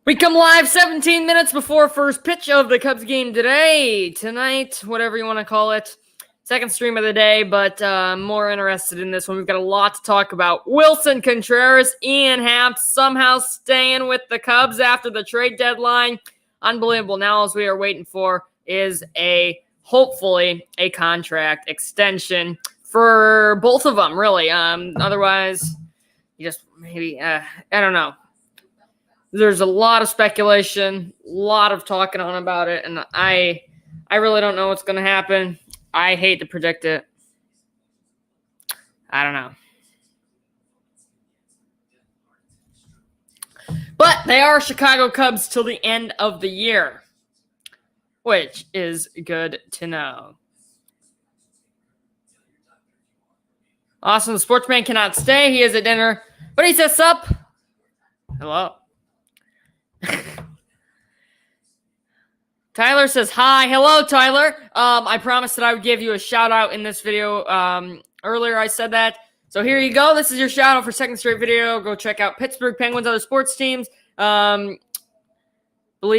We come live 17 minutes before first pitch of the Cubs game tonight, whatever you want to call it. Second stream of the day, but I'm more interested in this one. We've got a lot to talk about. Willson Contreras, Ian Happ somehow staying with the Cubs after the trade deadline. Unbelievable. Now all we are waiting for is hopefully a contract extension for both of them, really. Otherwise, you just maybe, I don't know. There's a lot of speculation, a lot of talking on about it, and I really don't know what's going to happen. I hate to predict it. I don't know. But they are Chicago Cubs till the end of the year, which is good to know. Austin, the sportsman, cannot stay. He is at dinner, but he says up. Hello. Tyler says hi. Hello, Tyler. I promised that I would give you a shout out in this video. Earlier I said that. So here you go. This is your shout out for second straight video. Go check out Pittsburgh Penguins, other sports teams. Believe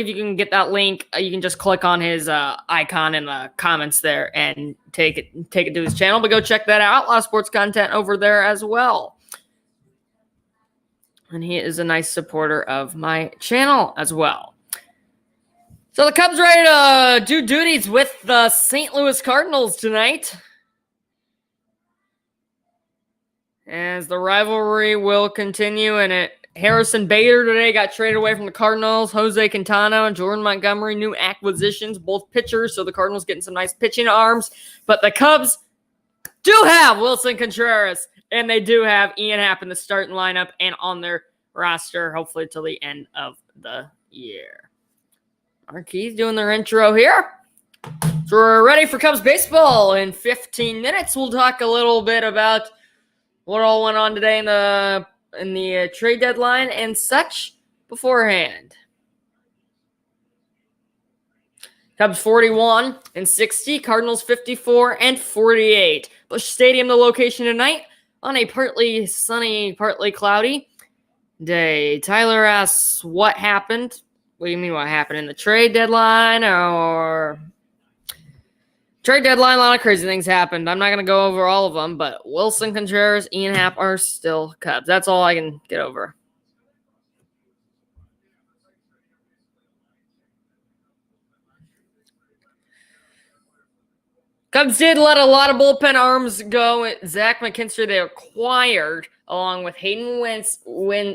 you can get that link. You can just click on his icon in the comments there and take it to his channel. But go check that out. A lot of sports content over there as well. And he is a nice supporter of my channel as well. So the Cubs ready to do duties with the St. Louis Cardinals tonight, as the rivalry will continue. And Harrison Bader today got traded away from the Cardinals. Jose Quintana and Jordan Montgomery, new acquisitions, both pitchers. So the Cardinals getting some nice pitching arms. But the Cubs do have Willson Contreras, and they do have Ian Happ in the starting lineup and on their roster, hopefully till the end of the year. Marquis doing their intro here. So we're ready for Cubs baseball. In 15 minutes, we'll talk a little bit about what all went on today in the trade deadline and such beforehand. Cubs 41-60, Cardinals 54-48. Busch Stadium, the location tonight, on a partly sunny, partly cloudy day. Tyler asks, what happened? What do you mean what happened in the trade deadline? Or trade deadline, a lot of crazy things happened. I'm not going to go over all of them, but Willson Contreras, Ian Happ are still Cubs. That's all I can get over. Cubs did let a lot of bullpen arms go. Zach McKinstry they acquired, along with Hayden Wesniewski,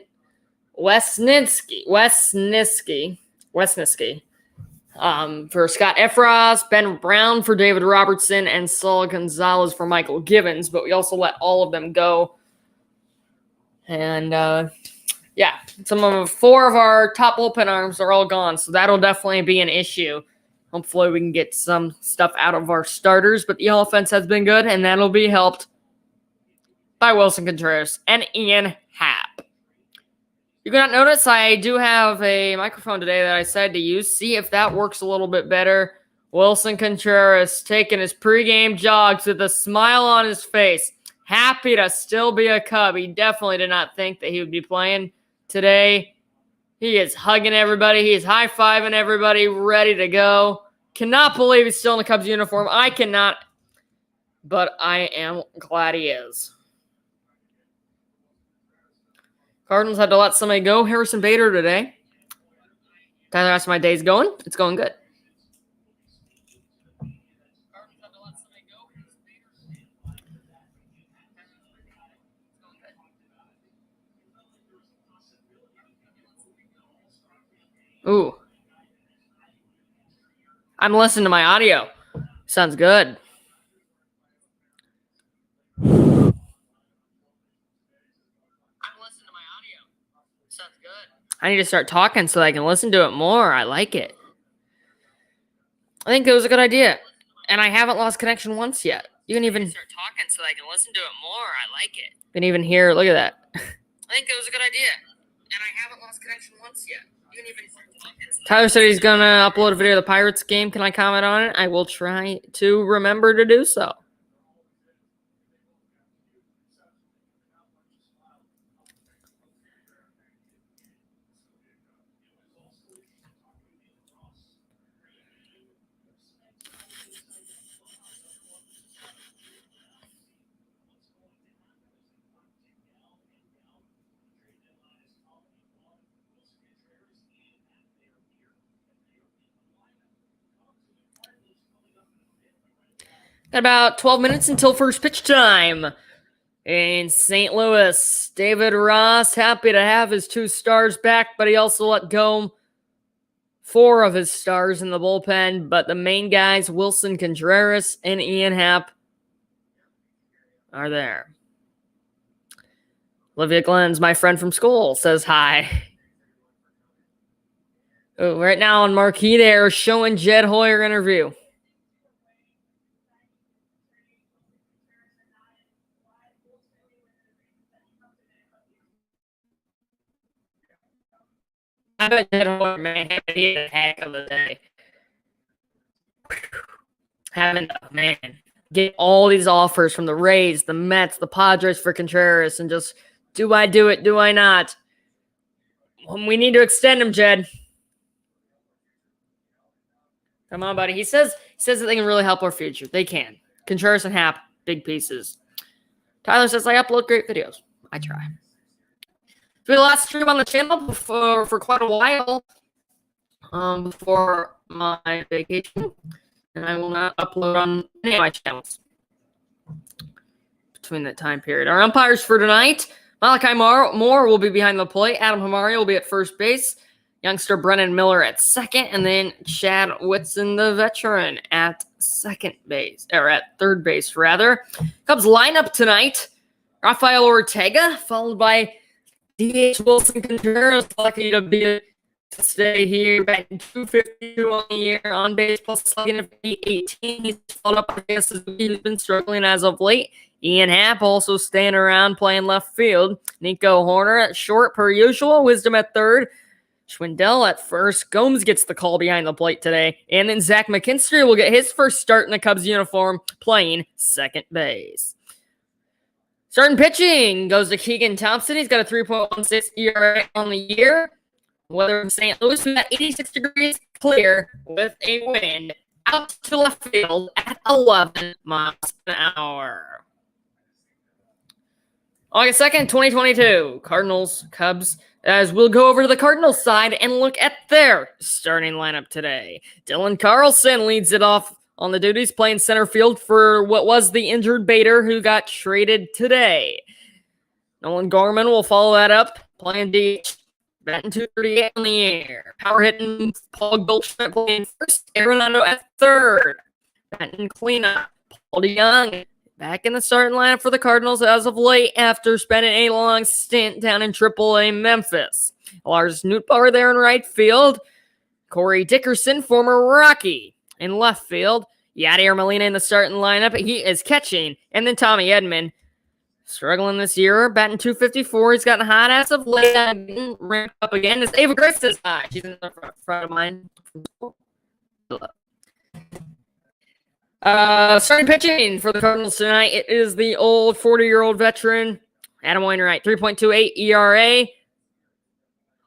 for Scott Efros, Ben Brown for David Robertson, and Saul Gonzalez for Michael Givens. But we also let all of them go. And, four of our top bullpen arms are all gone. So that'll definitely be an issue. Hopefully we can get some stuff out of our starters. But the offense has been good, and that'll be helped by Willson Contreras and Ian Happ. You cannot notice I do have a microphone today that I decided to use. See if that works a little bit better. Willson Contreras taking his pregame jogs with a smile on his face. Happy to still be a Cub. He definitely did not think that he would be playing today. He is hugging everybody. He is high-fiving everybody, ready to go. Cannot believe he's still in the Cubs uniform. I cannot, but I am glad he is. Cardinals had to let somebody go. Harrison Bader today. Tyler asked my day's going. It's going good. Ooh. I'm listening to my audio. Sounds good. I need to start talking so I can listen to it more. I like it. I think it was a good idea. And I haven't lost connection once yet. You can even start talking so I can listen to it more. I like it. You can even hear, look at that. I think it was a good idea. And I haven't lost connection once yet. You can even start talking. Tyler said he's going to upload a video of the Pirates game. Can I comment on it? I will try to remember to do so. About 12 minutes until first pitch time. In St. Louis, David Ross happy to have his 2 stars back, but he also let go 4 of his stars in the bullpen. But the main guys, Wilson Contreras and Ian Happ, are there. Olivia Glenn's my friend from school, says hi. Oh, right now on Marquee, they're showing Jed Hoyer interview. I bet Jed Hoyer, man, he had a heck of a day. Having to, man, get all these offers from the Rays, the Mets, the Padres for Contreras, and just, do I do it? Do I not? We need to extend him, Jed. Come on, buddy. He says that they can really help our future. They can. Contreras and Happ, big pieces. Tyler says, I upload great videos. I try. For the last stream on the channel for quite a while before my vacation, and I will not upload on any of my channels between that time period. Our umpires for tonight, Malachi Moore will be behind the plate. Adam Hamari will be at first base. Youngster Brennan Miller at second, and then Chad Whitson, the veteran, at third base, rather. Cubs lineup tonight: Rafael Ortega, followed by DH Wilson Contreras, lucky to stay here, batting .252 on the year, on base plus slugging at 18. He's followed up, I guess, he's been struggling as of late. Ian Happ also staying around playing left field. Nico Horner at short per usual. Wisdom at third. Schwindel at first. Gomes gets the call behind the plate today. And then Zach McKinstry will get his first start in the Cubs uniform playing second base. Starting pitching goes to Keegan Thompson. He's got a 3.16 ERA on the year. Weather in St. Louis, we got 86 degrees clear with a wind out to left field at 11 miles an hour. August 2nd, 2022. Cardinals, Cubs, as we'll go over to the Cardinals side and look at their starting lineup today. Dylan Carlson leads it off on the duties, playing center field for what was the injured Bader, who got traded today. Nolan Gorman will follow that up, playing DH, batting .238 on the year. Power hitting Paul Goldschmidt playing first, Arenado at third. Batting cleanup, Paul DeYoung back in the starting lineup for the Cardinals as of late after spending a long stint down in AAA Memphis. Lars Nootbaar there in right field. Corey Dickerson, former Rocky, in left field. Yadier Molina in the starting lineup. He is catching. And then Tommy Edman, struggling this year, batting .254. He's gotten hot as of late. Ramped up again. As Ava Griff says hi. She's in the front of mine. Starting pitching for the Cardinals tonight, it is the old 40-year-old veteran, Adam Wainwright, 3.28 ERA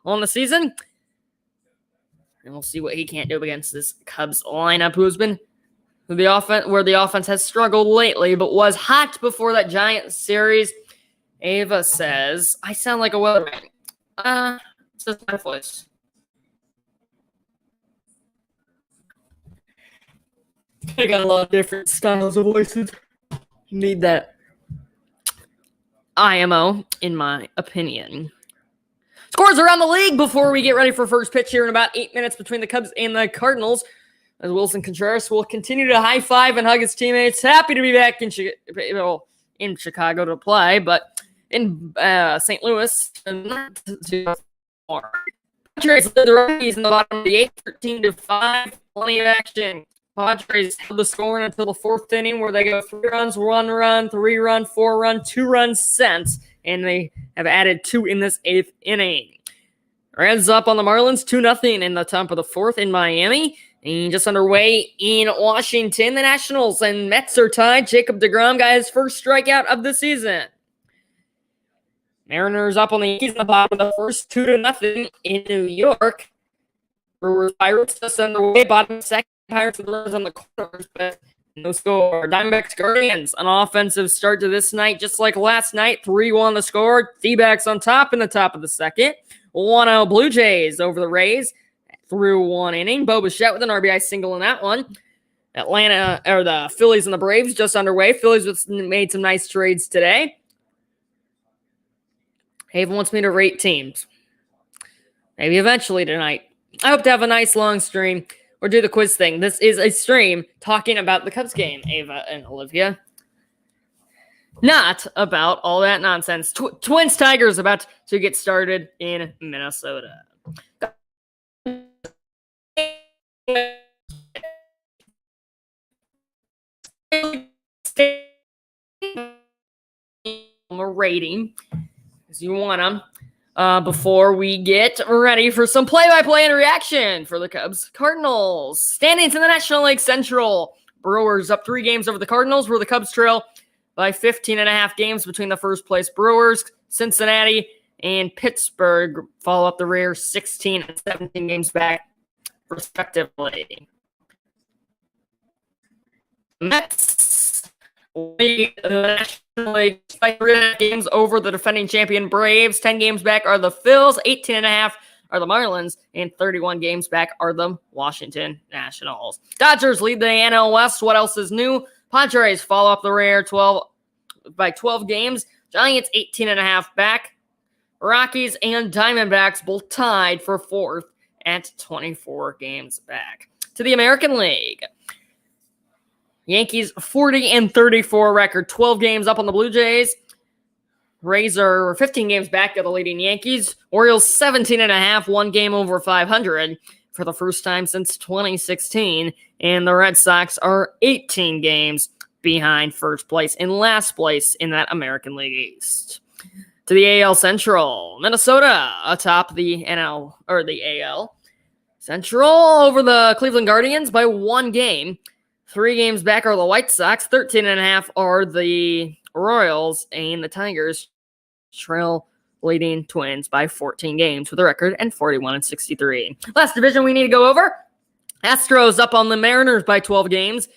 on the season. And we'll see what he can't do against this Cubs lineup, where the offense has struggled lately, but was hot before that Giants series. Ava says, I sound like a weatherman. It's just my voice. I got a lot of different styles of voices. You need that IMO, in my opinion. Scores around the league before we get ready for first pitch here in about 8 minutes between the Cubs and the Cardinals. As Wilson Contreras will continue to high five and hug his teammates. Happy to be back in Chicago to play, but in St. Louis, not too far. Padres led the Rockies in the bottom of the 8th, 13-5. Plenty of action. Padres held the score until the 4th inning, where they go 3 runs, 1 run, 3 run, 4 run, 2 runs since, and they have added 2 in this 8th inning. Reds up on the Marlins 2-0 in the top of the 4th in Miami. And just underway in Washington, the Nationals and Mets are tied. Jacob deGrom got his first strikeout of the season. Mariners up on the Yankees in the bottom of the first 2-0 in New York. Brewers Pirates just underway. Bottom second. Pirates with runners on the corners, but no score. Diamondbacks Guardians, an offensive start to this night, just like last night. 3-1 the score. D-backs on top in the top of the second. 1-0 Blue Jays over the Rays through one inning. Bo Bichette with an RBI single in that one. The Phillies and the Braves just underway. Phillies made some nice trades today. Haven wants me to rate teams. Maybe eventually tonight. I hope to have a nice long stream or do the quiz thing. This is a stream talking about the Cubs game, Ava and Olivia. Not about all that nonsense. Twins Tigers about to get started in Minnesota. Rating as you want them before we get ready for some play-by-play and reaction for the Cubs Cardinals. Standings in the National League Central. Brewers up 3 games over the Cardinals, where the Cubs trail by 15.5 games between the first place Brewers. Cincinnati and Pittsburgh follow up the rear, 16 and 17 games back respectively. Mets lead the National League by 3.5 games over the defending champion Braves. 10 games back are the Phils, 18.5 are the Marlins, and 31 games back are the Washington Nationals. Dodgers lead the NL West. What else is new? Padres follow up the rear 12 games. Giants 18.5 back. Rockies and Diamondbacks both tied for 4th at 24 games back. To the American League. Yankees 40-34 record, 12 games up on the Blue Jays. Rays are 15 games back of the leading Yankees. Orioles 17.5, 1 game over 500 for the first time since 2016. And the Red Sox are 18 games behind first place and last place in that American League East. To the AL Central, Minnesota atop the AL Central over the Cleveland Guardians by 1 game. 3 games back are the White Sox, 13.5 are the Royals, and the Tigers trail leading Twins by 14 games with a record and 41-63. Last division we need to go over. Astros up on the Mariners by 12 games.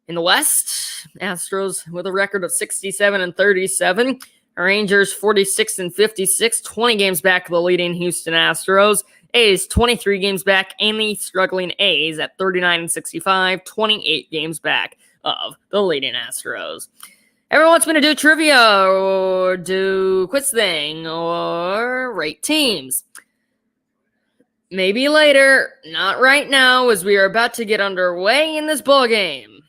In the West, Astros with a record of 67-37. Rangers 46-56, 20 games back of the leading Houston Astros. A's 23 games back, and the struggling A's at 39-65, 28 games back of the leading Astros. Everyone wants me to do trivia or do quiz thing or rate teams. Maybe later, not right now, as we are about to get underway in this ball game.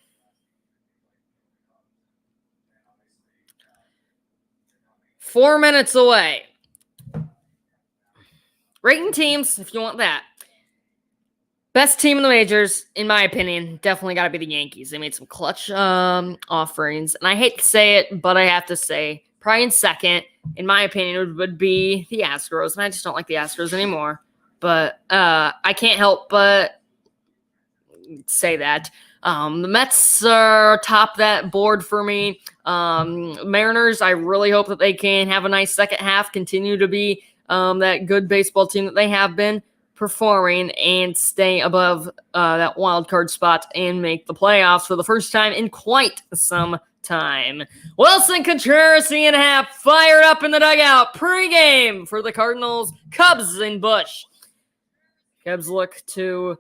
Four minutes away. Rating teams, if you want that. Best team in the majors, in my opinion, definitely got to be the Yankees. They made some clutch offerings. And I hate to say it, but I have to say, probably in second, in my opinion, would be the Astros. And I just don't like the Astros anymore. But I can't help but say that. The Mets are top that board for me. Mariners, I really hope that they can have a nice second half, continue to be that good baseball team that they have been performing, and stay above that wild card spot and make the playoffs for the first time in quite some time. Wilson Contreras and Happ fired up in the dugout pregame for the Cardinals, Cubs in Busch. Cubs look to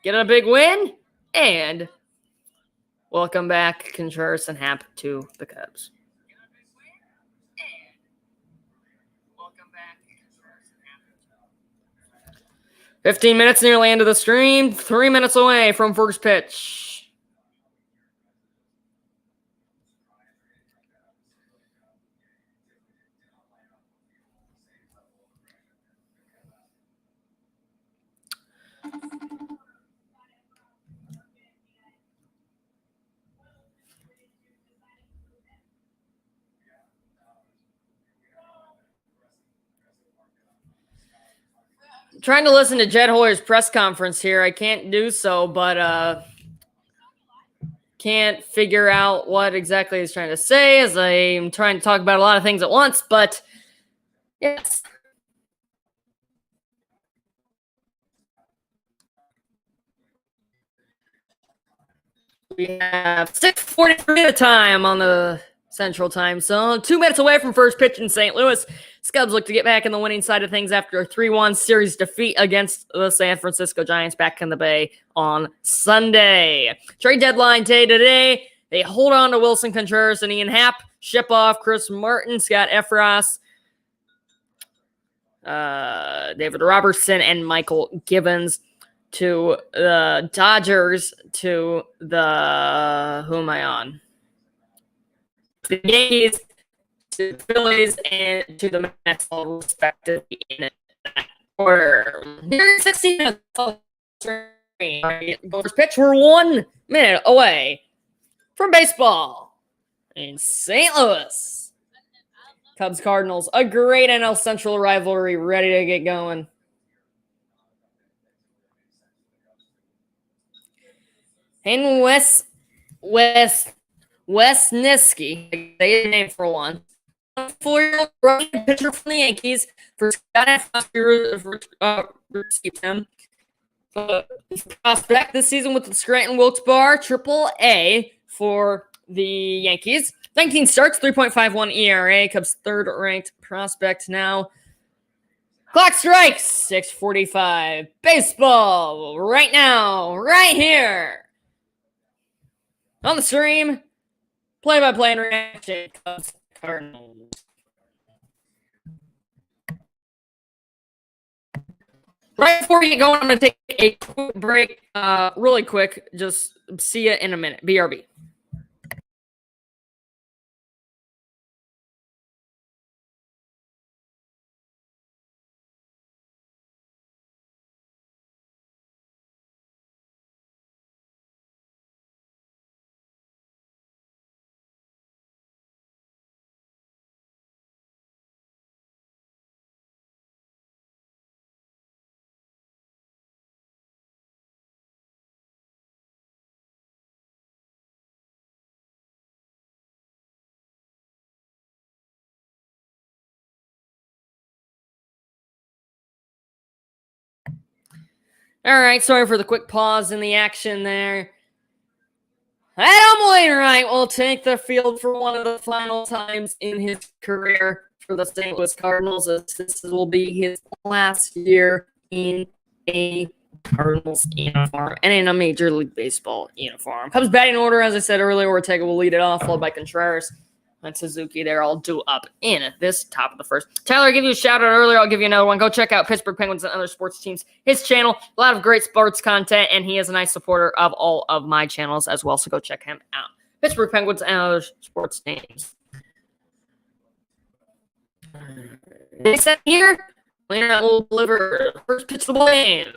get a big win and welcome back Contreras and Happ to the Cubs. 15 minutes nearly into the stream. 3 minutes away from first pitch. Trying to listen to Jed Hoyer's press conference here. I can't do so, but can't figure out what exactly he's trying to say, as I'm trying to talk about a lot of things at once. But yes, We have 6:43 at a time on the Central Time Zone. 2 minutes away from first pitch in St. Louis. Cubs look to get back in the winning side of things after a 3-1 series defeat against the San Francisco Giants back in the Bay on Sunday. Trade deadline day today. They hold on to Wilson Contreras and Ian Happ, ship off Chris Martin, Scott Efros, David Robertson, and Michael Gibbons to the Dodgers, to the, who am I on? The Yankees, to the Phillies, and to the Mets, all respectively in that order. Here 16 minutes. First pitch, we're 1 minute away from baseball in St. Louis. Cubs Cardinals, a great NL Central rivalry, ready to get going. And Wesneski, they name for one. 4-year-old right pitcher from the Yankees for Scott Efros received him. Prospect this season with the Scranton Wilkes-Barre Triple-A for the Yankees. 19 starts, 3.51 ERA. Cubs' third-ranked prospect now. Clock strikes, 6:45. Baseball right now, right here. On the stream, play-by-play and reaction, Cubs Cardinals. Right before we get going, I'm going to take a quick break, really quick. Just see you in a minute. BRB. All right, sorry for the quick pause in the action there. Adam Wainwright will take the field for one of the final times in his career for the St. Louis Cardinals. This will be his last year in a Cardinals uniform and in a Major League Baseball uniform. Cubs batting order, as I said earlier, Ortega will lead it off, followed by Contreras and Suzuki. They're all due up in this top of the first. Tyler, I gave you a shout out earlier. I'll give you another one. Go check out Pittsburgh Penguins and Other Sports Teams. His channel, a lot of great sports content, and he is a nice supporter of all of my channels as well. So go check him out. Pittsburgh Penguins and Other Sports Teams. They said here, Wainwright will deliver first pitch of the game.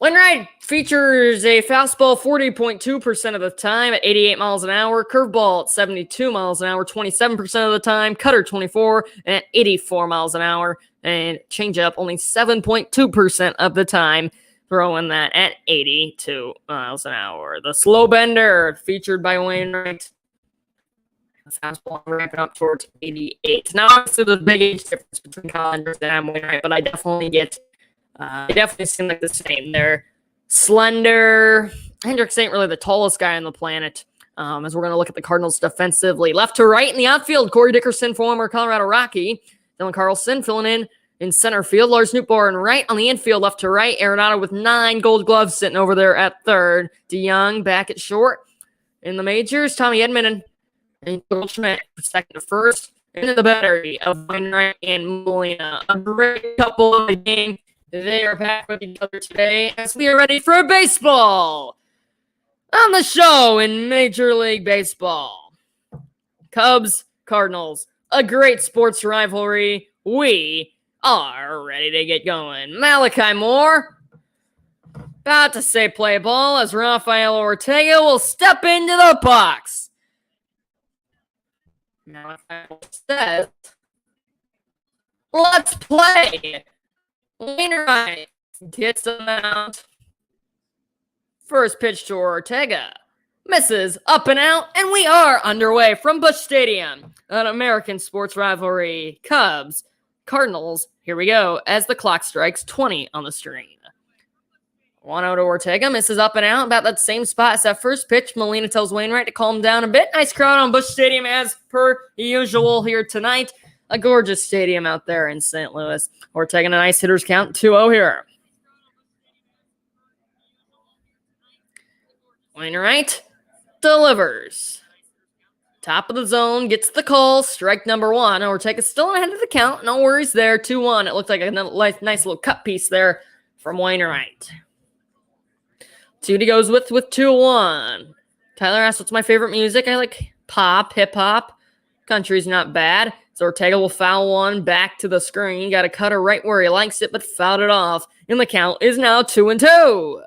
Wainwright features a fastball 40.2% of the time at 88 miles an hour, curveball at 72 miles an hour, 27% of the time, cutter 24 and at 84 miles an hour, and changeup only 7.2% of the time, throwing that at 82 miles an hour. The slow bender featured by Wainwright. The fastball ramping up towards 88. Now, obviously, there's a big age difference between Collins and Wainwright, but I definitely get. They definitely seem like the same. They're slender. Hendricks ain't really the tallest guy on the planet. As we're going to look at the Cardinals defensively. Left to right in the outfield, Corey Dickerson, former Colorado Rocky. Dylan Carlson filling in center field. Lars Nootbaar right on the infield, left to right. Arenado with 9 gold gloves sitting over there at third. DeYoung back at short. In the majors, Tommy Edman and Goldschmidt second to first. Into the battery of Wainwright and Molina. A great couple of the game. They are back with each other today as we are ready for baseball on the show in Major League Baseball. Cubs, Cardinals, a great sports rivalry. We are ready to get going. Malachi Moore about to say play ball as Rafael Ortega will step into the box. Malachi says, let's play. Wainwright gets them out. First pitch to Ortega. Misses, up and out, and we are underway from Busch Stadium. An American sports rivalry. Cubs, Cardinals. Here we go as the clock strikes 20 on the screen. 1 out to Ortega, misses up and out, about that same spot as that first pitch. Molina tells Wainwright to calm down a bit. Nice crowd on Busch Stadium as per usual here tonight. A gorgeous stadium out there in St. Louis. Ortega, a nice hitter's count, 2-0 here. Wainwright delivers. Top of the zone, gets the call, strike number 1. Ortega's still ahead of the count. No worries there, 2-1. It looked like a nice little cut piece there from Wainwright. 2 goes with 2-1. Tyler asks, what's my favorite music? I like pop, hip-hop. Country's not bad. So Ortega will foul one back to the screen. Got a cutter right where he likes it, but fouled it off. And the count is now 2-2.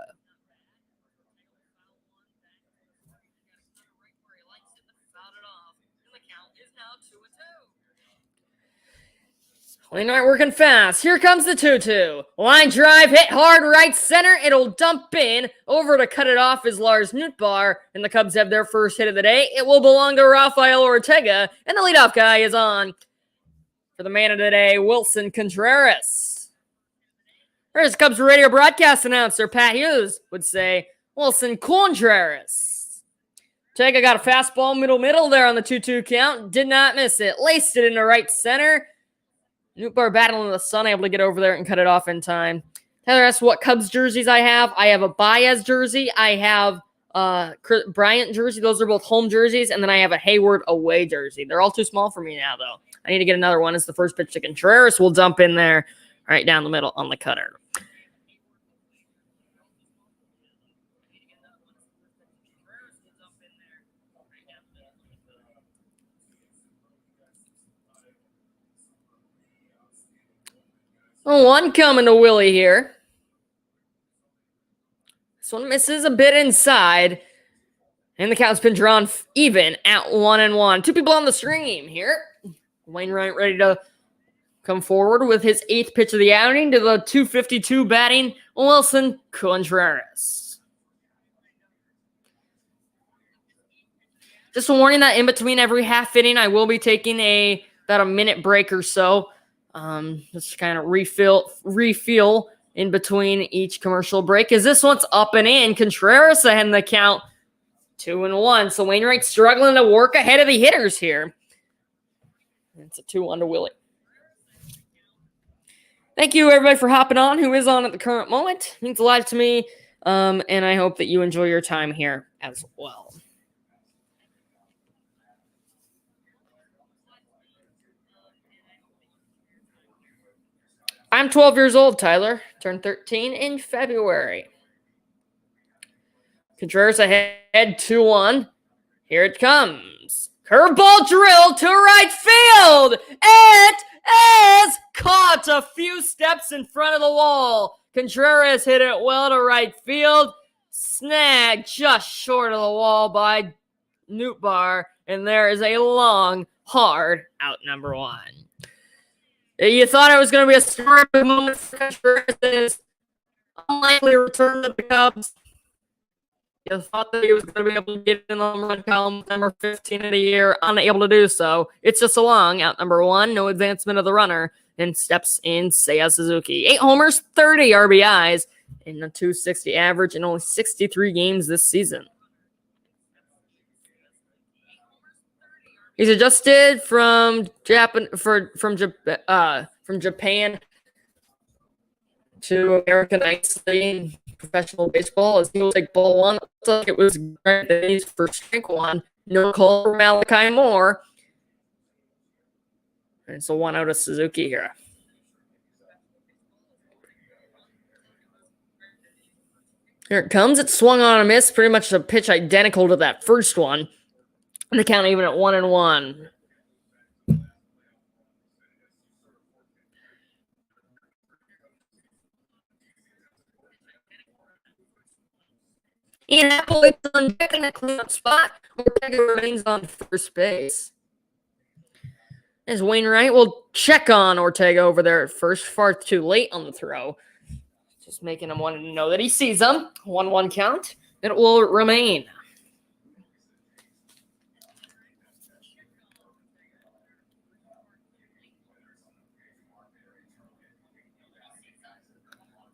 Wainwright working fast. Here comes the 2-2. Line drive, hit hard right center. It'll dump in. Over to cut it off is Lars Nootbaar, and the Cubs have their first hit of the day. It will belong to Rafael Ortega, and the leadoff guy is on for the man of the day, Wilson Contreras. There's Cubs radio broadcast announcer Pat Hughes would say, Wilson Contreras. Ortega got a fastball middle there on the 2-2 count. Did not miss it. Laced it into right center. Nootbaar battling the sun, able to get over there and cut it off in time. Tyler asks what Cubs jerseys I have. I have a Baez jersey. I have Chris Bryant jersey. Those are both home jerseys. And then I have a Hayward away jersey. They're all too small for me now, though. I need to get another one. It's the first pitch to Contreras. We'll dump in there right down the middle on the cutter. One coming to Willie here. This one misses a bit inside. And the count's been drawn even at 1-1. 2 people on the stream here. Wainwright ready to come forward with his 8th pitch of the outing to the .252 batting Wilson Contreras. Just a warning that in between every half inning, I will be taking about a minute break or so. Just kind of refill in between each commercial break. As this one's up and in, Contreras ahead in the count, 2-1. So Wainwright struggling to work ahead of the hitters here. It's a 2-1 to Willie. Thank you, everybody, for hopping on, who is on at the current moment. It means a lot to me, and I hope that you enjoy your time here as well. I'm 12 years old, Tyler. Turned 13 in February. Contreras ahead 2-1. Here it comes. Curveball drill to right field. It is caught a few steps in front of the wall. Contreras hit it well to right field. Snagged just short of the wall by Nootbaar. And there is a long, hard out number 1. You thought it was going to be a historic moment for Contreras in his unlikely return to the Cubs. You thought that he was going to be able to get in the home run column, number 15 of the year, unable to do so. It's just a long out number 1, no advancement of the runner, and steps in Seiya Suzuki. 8 homers, 30 RBIs, and a .260 average in only 63 games this season. He's adjusted from Japan to American Ice League professional baseball. As he will take ball 1. Looks like it was great that he's for strike 1. No call for Malachi Moore. And it's a 1 out of Suzuki here. Here it comes. It swung on a miss. Pretty much a pitch identical to that first one. And the count even at 1-1. Ian Applewaite's on deck in a cleanup spot. Ortega remains on first base. As Wainwright will check on Ortega over there at first. Far too late on the throw. Just making him want to know that he sees him. 1-1 count. It will remain.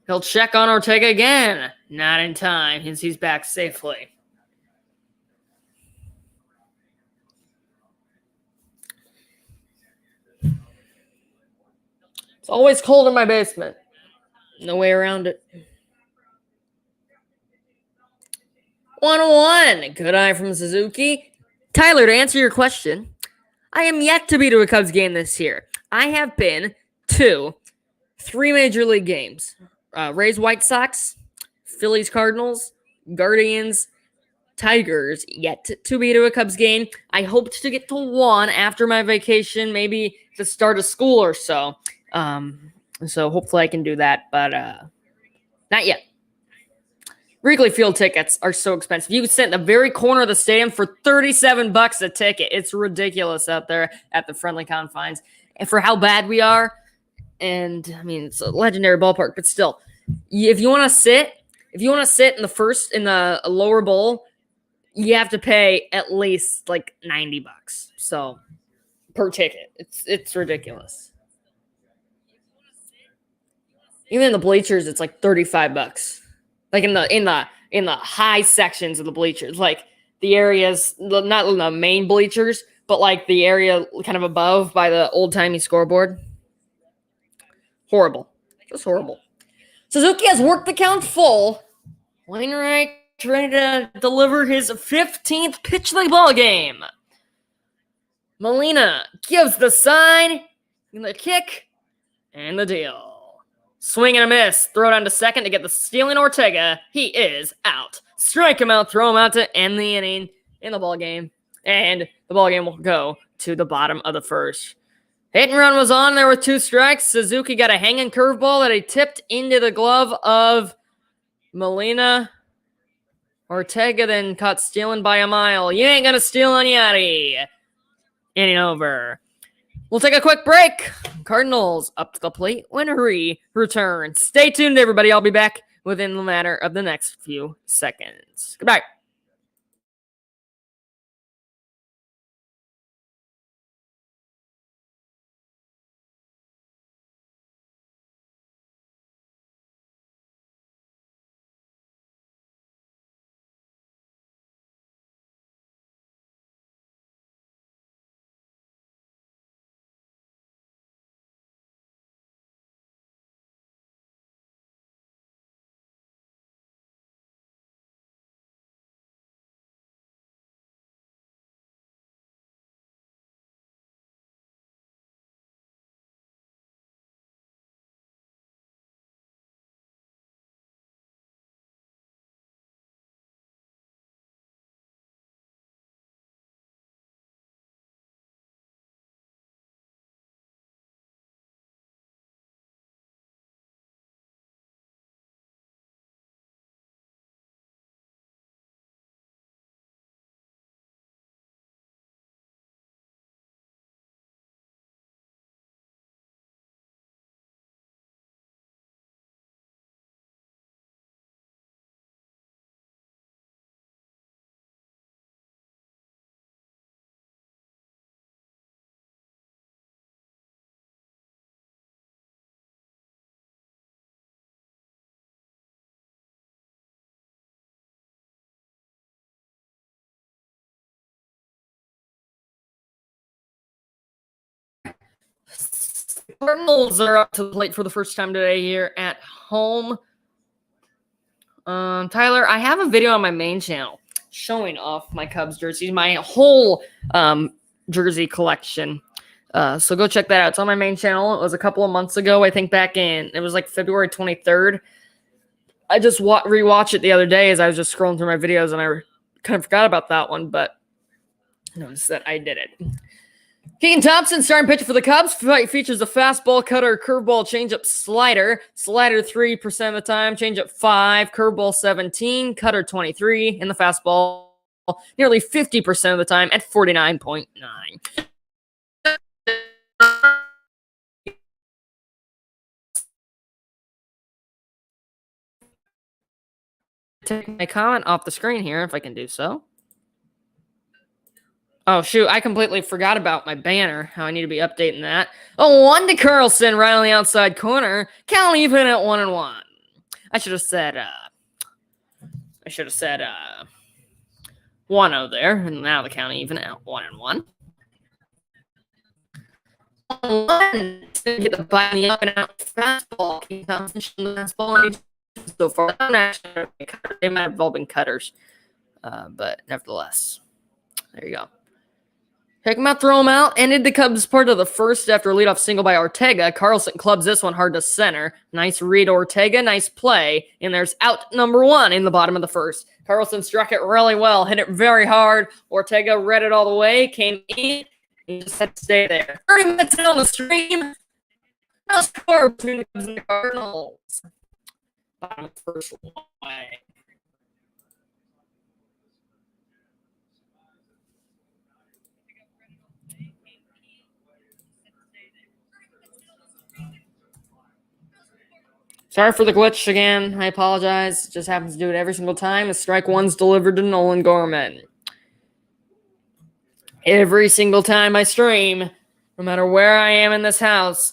He'll check on Ortega again. Not in time, since he's back safely. It's always cold in my basement. No way around it. 1-1. Good eye from Suzuki. Tyler, to answer your question, I am yet to be to a Cubs game this year. I have been to 3 major league games. Rays White Sox, Phillies Cardinals, Guardians, Tigers, yet to be to a Cubs game. I hoped to get to one after my vacation, maybe the start of school or so. So hopefully I can do that, but not yet. Wrigley Field tickets are so expensive. You can sit in the very corner of the stadium for $37 a ticket. It's ridiculous out there at the friendly confines. And for how bad we are, and I mean, it's a legendary ballpark, but still, if you want to sit in the lower bowl, you have to pay at least like $90. So per ticket, it's ridiculous. Even in the bleachers, it's like $35. Like in the high sections of the bleachers, like the areas, not in the main bleachers, but like the area kind of above by the old timey scoreboard. Horrible, just horrible. Suzuki has worked the count full. Wainwright ready to deliver his 15th pitch of the ball game. Molina gives the sign, and the kick, and the deal. Swing and a miss. Throw it on to second to get the stealing Ortega. He is out. Strike him out. Throw him out to end the inning in the ball game. And the ball game will go to the bottom of the first. Hit and run was on there with 2 strikes. Suzuki got a hanging curveball that he tipped into the glove of Molina. Ortega then caught stealing by a mile. You ain't going to steal on Yachty. Inning over. We'll take a quick break. Cardinals up to the plate when we return. Stay tuned, everybody. I'll be back within the matter of the next few seconds. Goodbye. Cardinals are up to the plate for the first time today here at home. Tyler, I have a video on my main channel showing off my Cubs jerseys, my whole jersey collection. So go check that out. It's on my main channel. It was a couple of months ago. I think it was like February 23rd. I just rewatched it the other day as I was just scrolling through my videos, and I kind of forgot about that one, but I noticed that I did it. Keaton Thompson, starting pitcher for the Cubs, features a fastball, cutter, curveball, changeup, slider. Slider 3% of the time, changeup 5, curveball 17, cutter 23, and the fastball nearly 50% of the time at 49.9. Take my comment off the screen here if I can do so. Oh, shoot. I completely forgot about my banner. How I need to be updating that. Oh, 1 to Carlson right on the outside corner. Count even at 1-1. I should have said 1-0 there, and now the count even out 1-1. One get the bite in the up and out fastball. Keith Thompson showing the fastball so far. They might have all been cutters, but nevertheless, there you go. Pick him out, throw him out. Ended the Cubs part of the first after a leadoff single by Ortega. Carlson clubs this one hard to center. Nice read, Ortega. Nice play. And there's out number 1 in the bottom of the first. Carlson struck it really well. Hit it very hard. Ortega read it all the way. Came in. He just had to stay there. 30 minutes in on the stream. No score between the Cubs and the Cardinals. Bottom of the first way. Sorry for the glitch again. I apologize. It just happens to do it every single time. A strike 1's delivered to Nolan Gorman. Every single time I stream, no matter where I am in this house,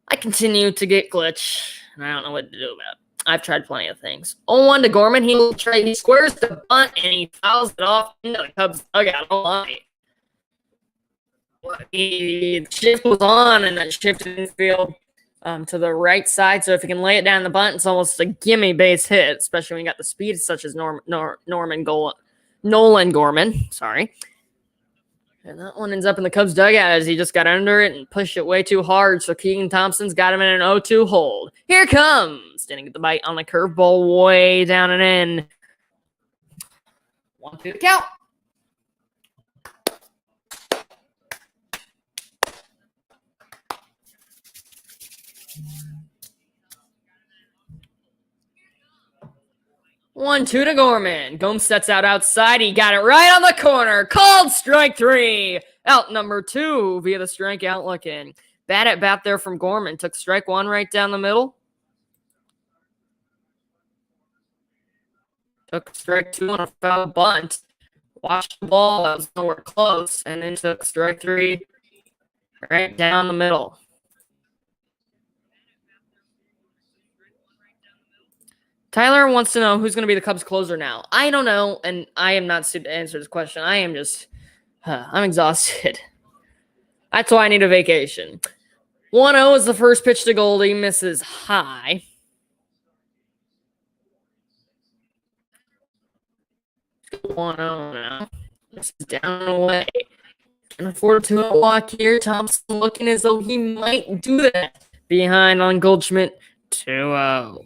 I continue to get glitch, and I don't know what to do about it. I've tried plenty of things. 0-1 to Gorman. He squares the bunt, and he fouls it off into the Cubs dugout. Don't lie. The shift was on, and that shifted infield to the right side. So if you can lay it down the bunt, it's almost a gimme base hit, especially when you got the speed such as Nolan Gorman. Sorry. And that one ends up in the Cubs dugout as he just got under it and pushed it way too hard. So Keegan Thompson's got him in an 0-2 hold. Here comes. Didn't get the bite on the curveball way down and in. 1-2 the count. One, 2 to Gorman. Gomes sets out outside. He got it right on the corner. Called strike 3. Out number 2 via the strikeout looking. Bad at bat there from Gorman. Took strike 1 right down the middle. Took strike 2 on a foul bunt. Watched the ball. That was nowhere close. And then took strike 3 right down the middle. Tyler wants to know who's going to be the Cubs closer now. I don't know, and I am not suited to answer this question. I am just, I'm exhausted. That's why I need a vacation. 1-0 is the first pitch to Goldie. Misses high. Let's go 1-0 now. This is down and away. Can afford to walk here. Thompson looking as though he might do that. Behind on Goldschmidt. 2-0.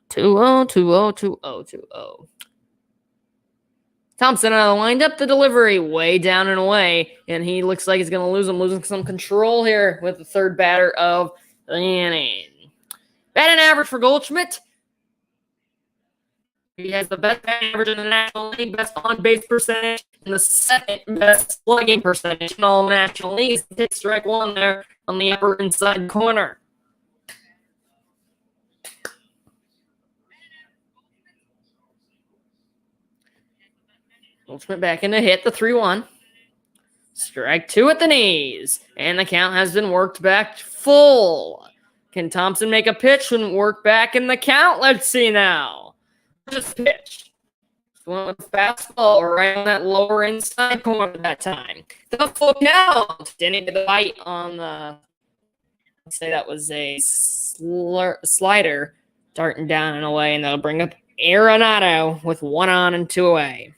2-0, 2-0, 2-0, 2-0. Thompson out of the windup, the delivery way down and away, and he looks like he's going to lose him, losing some control here with the third batter of the inning. Batting average for Goldschmidt. He has the best batting average in the National League, best on-base percentage, and the second best slugging percentage in all National Leagues. He takes strike 1 there on the upper inside corner. Goldschmidt back in to hit the 3-1. Strike 2 at the knees. And the count has been worked back full. Can Thompson make a pitch and work back in the count? Let's see now. Just pitch. Went with a fastball right on that lower inside corner that time. The full count. Didn't get the bite on the, let's say that was a slider darting down and away, and that'll bring up Arenado with 1 on and 2 away.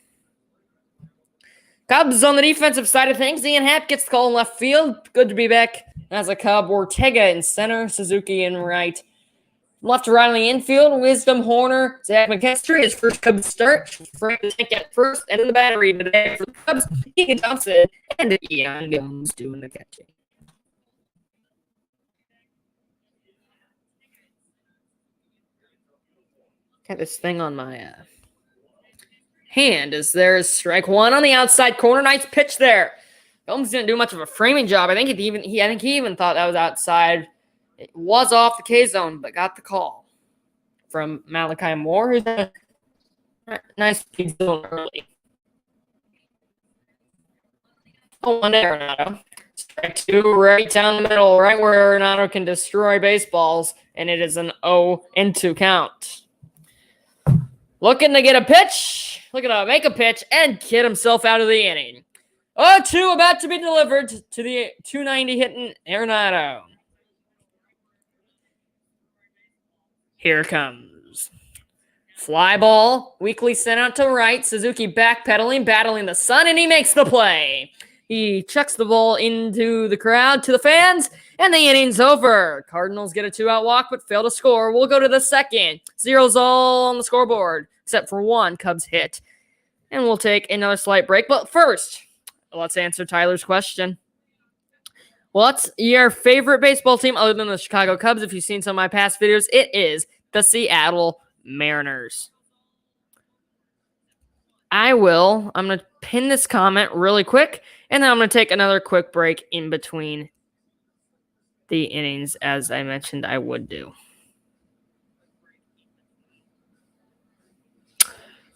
Cubs on the defensive side of things. Ian Happ gets the call in left field. Good to be back as a Cub. Ortega in center. Suzuki in right. Left to right on the infield. Wisdom, Horner, Zach McKinstry. His first Cubs start. Frank to take at first. And in the battery today for the Cubs, Keegan Thompson and Ian Gomes doing the catching. Got this thing on my hand as there's strike 1 on the outside corner. Nice pitch there. Gomes didn't do much of a framing job. I think he even thought that was outside. It was off the K zone, but got the call from Malachi Moore, who's a nice speed zone early. 1 to Arenado. Strike 2 right down the middle, right where Renato can destroy baseballs, and it is an 0-2 count. Looking to get a pitch. Looking to make a pitch and get himself out of the inning. 0-2 about to be delivered to the 290 hitting Renato. Here comes. Fly ball, weakly sent out to right. Suzuki backpedaling, battling the sun, and he makes the play. He chucks the ball into the crowd, to the fans, and the inning's over. Cardinals get a 2-out walk, but fail to score. We'll go to the second. 0's all on the scoreboard, except for one Cubs hit. And we'll take another slight break. But first, let's answer Tyler's question. What's your favorite baseball team other than the Chicago Cubs? If you've seen some of my past videos, it is the Seattle Mariners. I'm going to pin this comment really quick, and then I'm going to take another quick break in between the innings, as I mentioned I would do.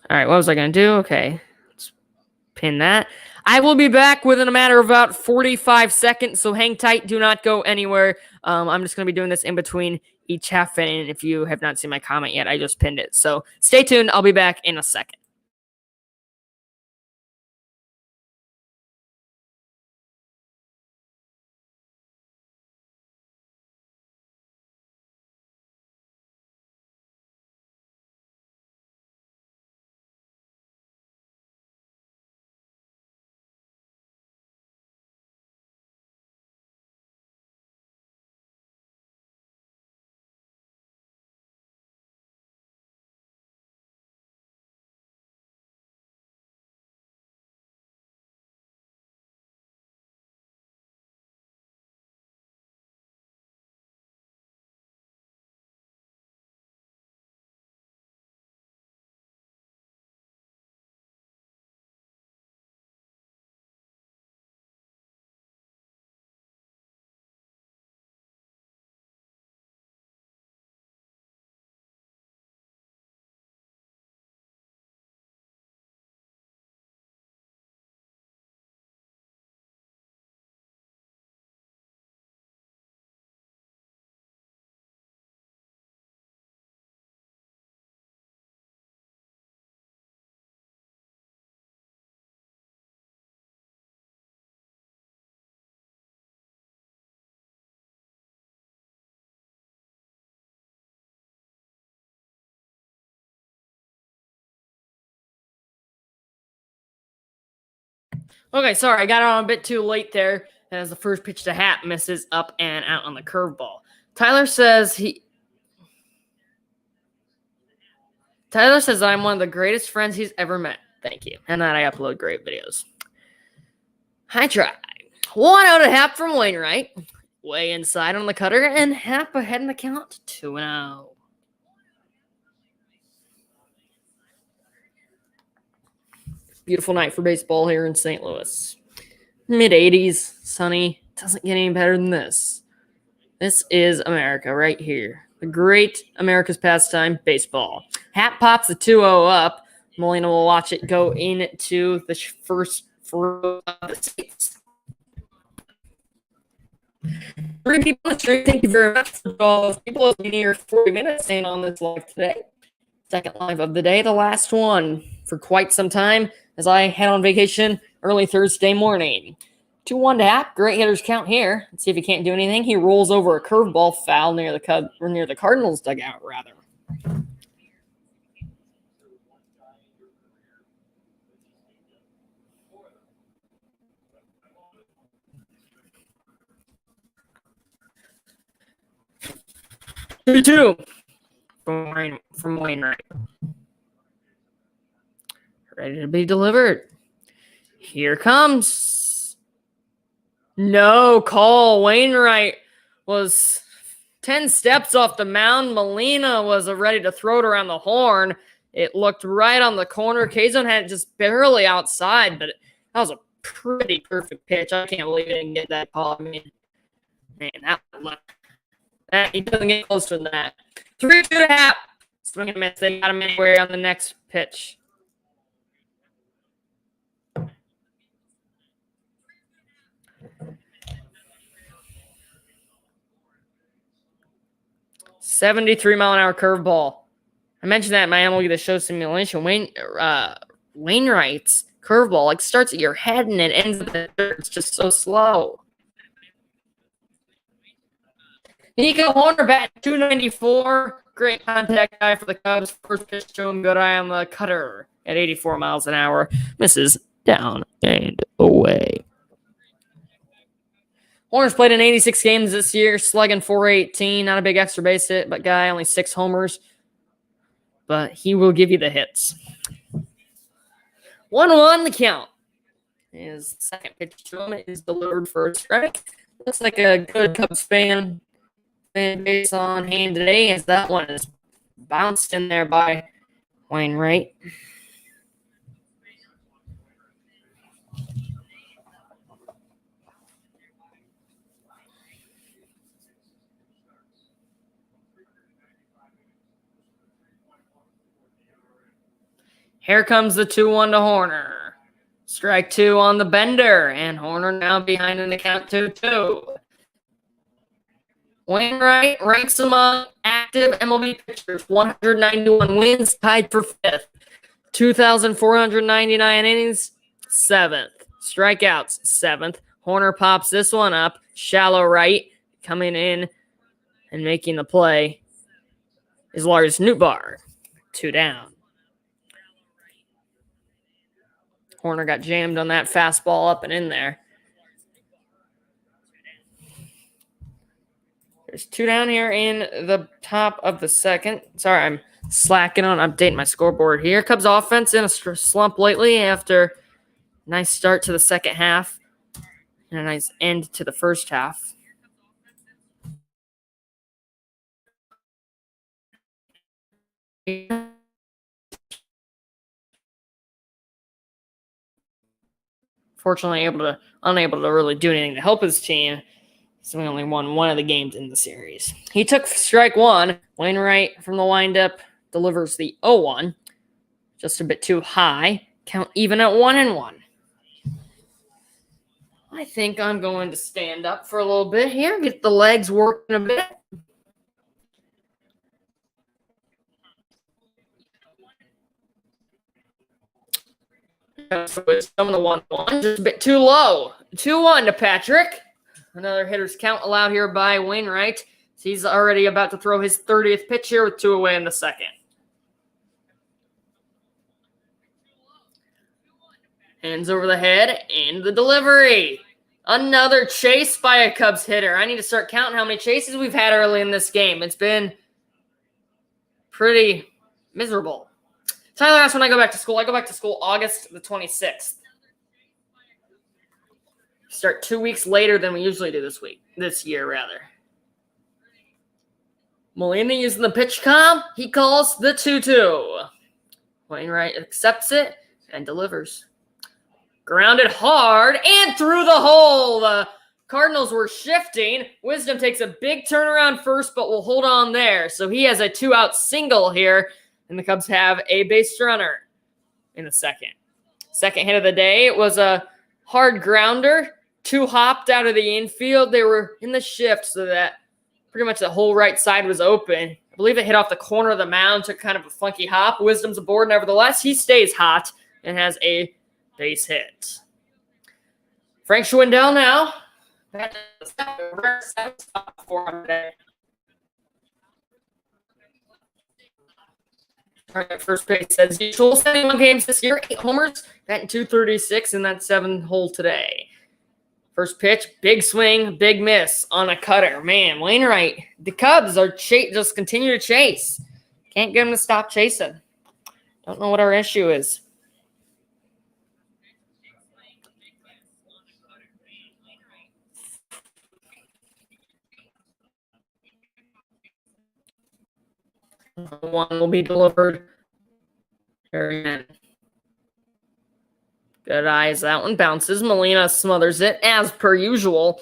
All right, what was I going to do? Okay, let's pin that. I will be back within a matter of about 45 seconds, so hang tight. Do not go anywhere. I'm just going to be doing this in between each half inning. If you have not seen my comment yet, I just pinned it. So stay tuned. I'll be back in a second. Okay, sorry, I got on a bit too late there as the first pitch to Happ misses up and out on the curveball. Tyler says I'm one of the greatest friends he's ever met. Thank you. And that I upload great videos. I try. 1 out of Happ from Wainwright. Way inside on the cutter, and Happ ahead in the count. 2-0. Beautiful night for baseball here in St. Louis. Mid-80s, sunny. Doesn't get any better than this. This is America right here. The great America's pastime, baseball. Happ pops the 2-0 up. Molina will watch it go into the first of the seats. 3 people in the stream, thank you very much for all those people. It's been here 40 minutes staying on this live today. Second live of the day, the last one for quite some time as I head on vacation early Thursday morning. 2-1 to Happ. Great hitters count here. Let's see if he can't do anything. He rolls over a curveball foul near the Cardinals dugout, rather. Two from Wainwright. Ready to be delivered. Here comes. No call. Wainwright was 10 steps off the mound. Molina was ready to throw it around the horn. It looked right on the corner. K-Zone had it just barely outside, but that was a pretty perfect pitch. I can't believe he didn't get that call. I mean, man, he doesn't get closer than that. 3-2 to Happ. Swing and a miss. They got him anywhere on the next pitch. 73-mile-an-hour curveball. I mentioned that in my MLB The Show simulation. Wainwright's curveball starts at your head and it ends at the dirt. It's just so slow. Nico Horner batting 294. Great contact guy for the Cubs. First pitch showing good eye on the cutter at 84 miles an hour. Misses down and away. Horner's played in 86 games this year, slugging .418. Not a big extra base hit, but guy, only 6 homers. But he will give you the hits. 1-1 the count. His second pitch to him is delivered for a strike. Looks like a good Cubs fan base on hand today, as that one is bounced in there by Wainwright. Here comes the 2-1 to Horner. Strike 2 on the bender, and Horner now behind in the count 2-2. Wainwright ranks among active MLB pitchers, 191 wins, tied for 5th. 2,499 innings, 7th. Strikeouts, 7th. Horner pops this one up. Shallow right, coming in and making the play is Lars Nootbaar. 2 down. Horner got jammed on that fastball up and in there. There's 2 down here in the top of the second. Sorry, I'm slacking on updating my scoreboard here. Cubs offense in a slump lately after a nice start to the second half and a nice end to the first half. Fortunately, unable to really do anything to help his team. So we only won one of the games in the series. He took strike 1. Wainwright from the windup delivers the 0-1. Just a bit too high. Count even at 1-1. I think I'm going to stand up for a little bit here. Get the legs working a bit. Some of the 1-1. Just a bit too low. 2-1 to Patrick. Another hitter's count allowed here by Wainwright. He's already about to throw his 30th pitch here with 2 away in the second. Hands over the head and the delivery. Another chase by a Cubs hitter. I need to start counting how many chases we've had early in this game. It's been pretty miserable. Tyler asked when I go back to school. I go back to school August the 26th. Start 2 weeks later than we usually do this year. Molina using the pitch com. He calls the 2-2. Wainwright accepts it and delivers. Grounded hard and through the hole. The Cardinals were shifting. Wisdom takes a big turnaround first, but will hold on there. So he has a 2-out single here, and the Cubs have a base runner in the second. Second hit of the day, it was a hard grounder. 2 hopped out of the infield. They were in the shift so that pretty much the whole right side was open. I believe it hit off the corner of the mound, took kind of a funky hop. Wisdom's aboard. Nevertheless, he stays hot and has a base hit. Frank Schwindel now. First base as usual. 71 games this year, 8 homers, batting .236 in that 7th hole today. First pitch, big swing, big miss on a cutter. Man, Wainwright, the Cubs are just continue to chase. Can't get them to stop chasing. Don't know what our issue is. One will be delivered. Good eyes. That one bounces. Molina smothers it as per usual.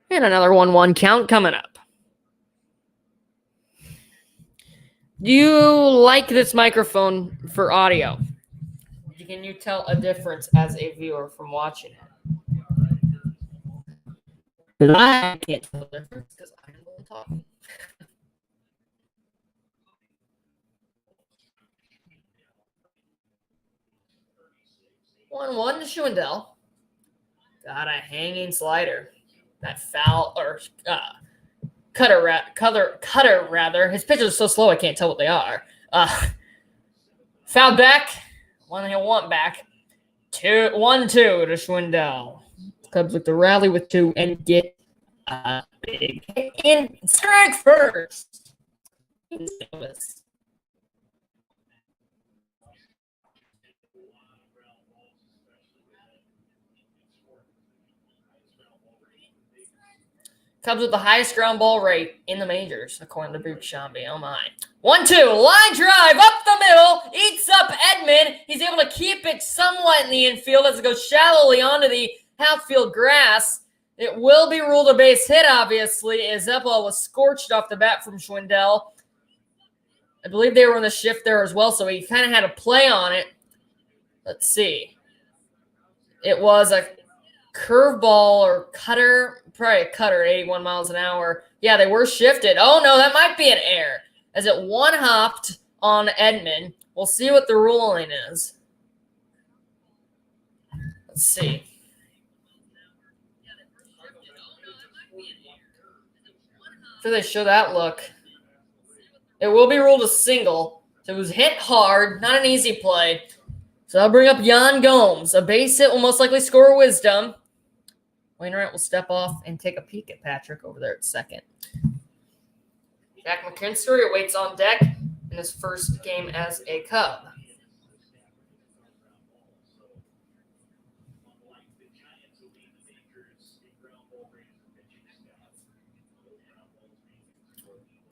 And another 1-1 count coming up. Do you like this microphone for audio? Can you tell a difference as a viewer from watching it? I can't tell the difference because I'm talking. 1-1 to Schwindel. Got a hanging slider. That foul or cutter rather. His pitches are so slow I can't tell what they are. Foul back. One he'll want back. 1-2 to Schwindel. Cubs look to rally with 2 and get a big hit in. Strike first. Cubs with the highest ground ball rate in the majors, according to Bruce Shambi. Oh my. 1-2, line drive up the middle, eats up Edman. He's able to keep it somewhat in the infield as it goes shallowly onto the outfield grass. It will be ruled a base hit, obviously, as that ball was scorched off the bat from Schwindel. I believe they were on the shift there as well, so he kind of had a play on it. Let's see. It was a curveball or cutter, probably a cutter, 81 miles an hour. Yeah, they were shifted. Oh, no, that might be an error, as it one-hopped on Edman. We'll see what the ruling is. Let's see. After they show that look, it will be ruled a single. So it was hit hard, not an easy play. So I'll bring up Yan Gomes. A base hit will most likely score Wisdom. Wainwright will step off and take a peek at Patrick over there at second. Jack McKinstry awaits on deck in his first game as a Cub.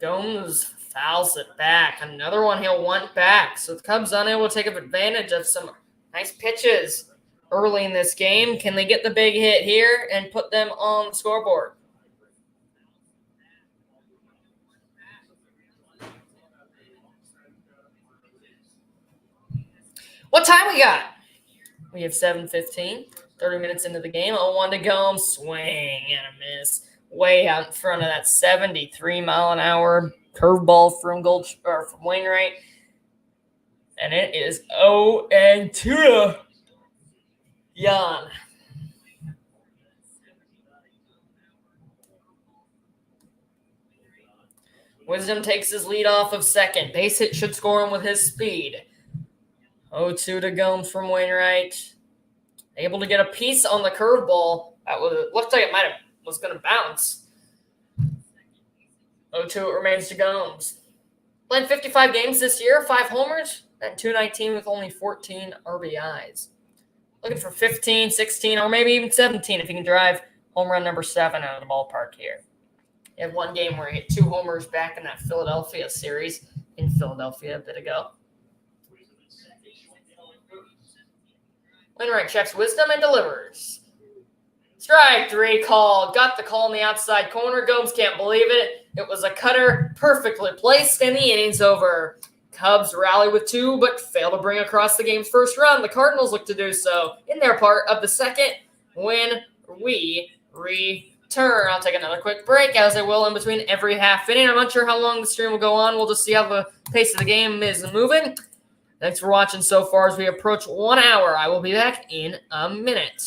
Gomes fouls it back. Another one he'll want back. So the Cubs unable to take advantage of some nice pitches early in this game. Can they get the big hit here and put them on the scoreboard? What time we got? We have 7:15, 30 minutes into the game. 0-1 to Gomes. Swing and a miss. Way out in front of that 73-mile-an-hour curveball from Wainwright. And it is 0-2 to Yan. Wisdom takes his lead off of second. Base hit should score him with his speed. 0-2 to Gomes from Wainwright. Able to get a piece on the curveball. Looked like it was going to bounce. 0-2 it remains to Gomes. Played 55 games this year, 5 homers, and 219 with only 14 RBIs. Looking for 15, 16, or maybe even 17 if he can drive home run number 7 out of the ballpark here. He had one game where he hit 2 homers back in that Philadelphia series in Philadelphia a bit ago. Wainwright checks Wisdom and delivers. Strike 3 called. Got the call in the outside corner. Gomes can't believe it. It was a cutter perfectly placed, and the inning's over. Cubs rally with 2, but fail to bring across the game's first run. The Cardinals look to do so in their part of the second when we return. I'll take another quick break, as I will in between every half inning. I'm not sure how long the stream will go on. We'll just see how the pace of the game is moving. Thanks for watching so far as we approach 1 hour. I will be back in a minute.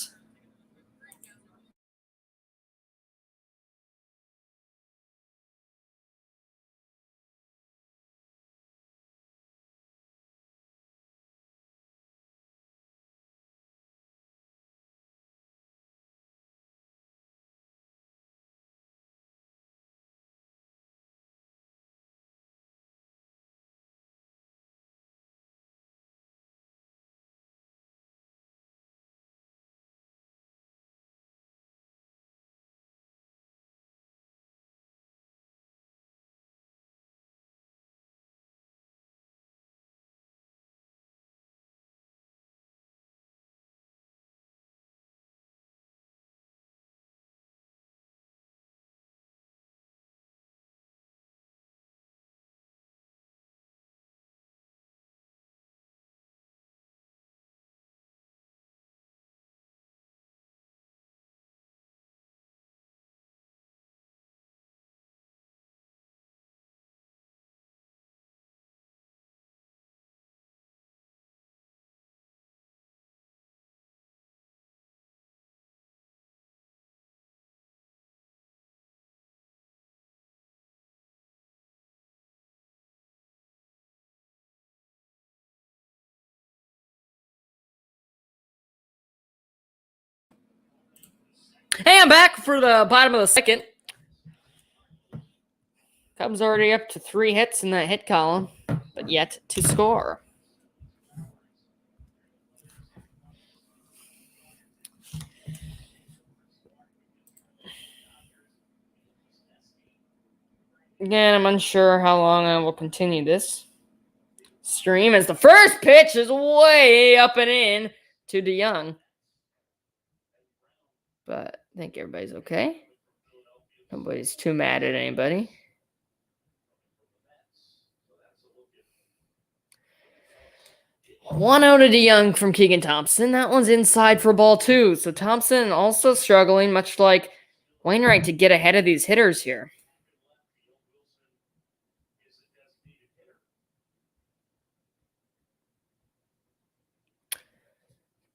Hey, I'm back for the bottom of the second. Cubs already up to 3 hits in that hit column, but yet to score. Again, I'm unsure how long I will continue this stream as the first pitch is way up and in to DeYoung. But I think everybody's okay. Nobody's too mad at anybody. One out of DeYoung from Keegan Thompson. That one's inside for ball 2. So Thompson also struggling, much like Wainwright, to get ahead of these hitters here.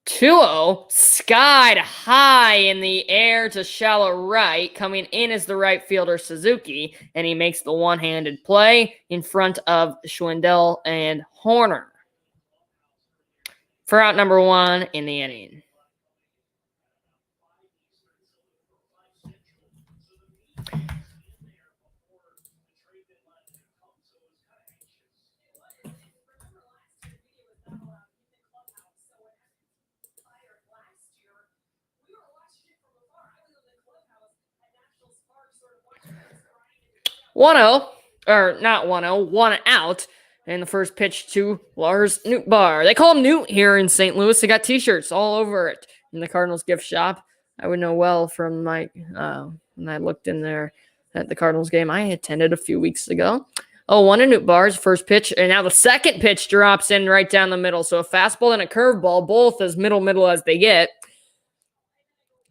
2-0, skied high in the air to shallow right. Coming in is the right fielder Suzuki, and he makes the one-handed play in front of Schwindel and Horner for out number 1 in the inning. One out. And the first pitch to Lars Nootbaar. They call him Newt here in St. Louis. They got t-shirts all over it in the Cardinals gift shop. I would know well from my when I looked in there at the Cardinals game I attended a few weeks ago. 0-1 to Nootbaar's first pitch. And now the second pitch drops in right down the middle. So a fastball and a curveball, both as middle as they get.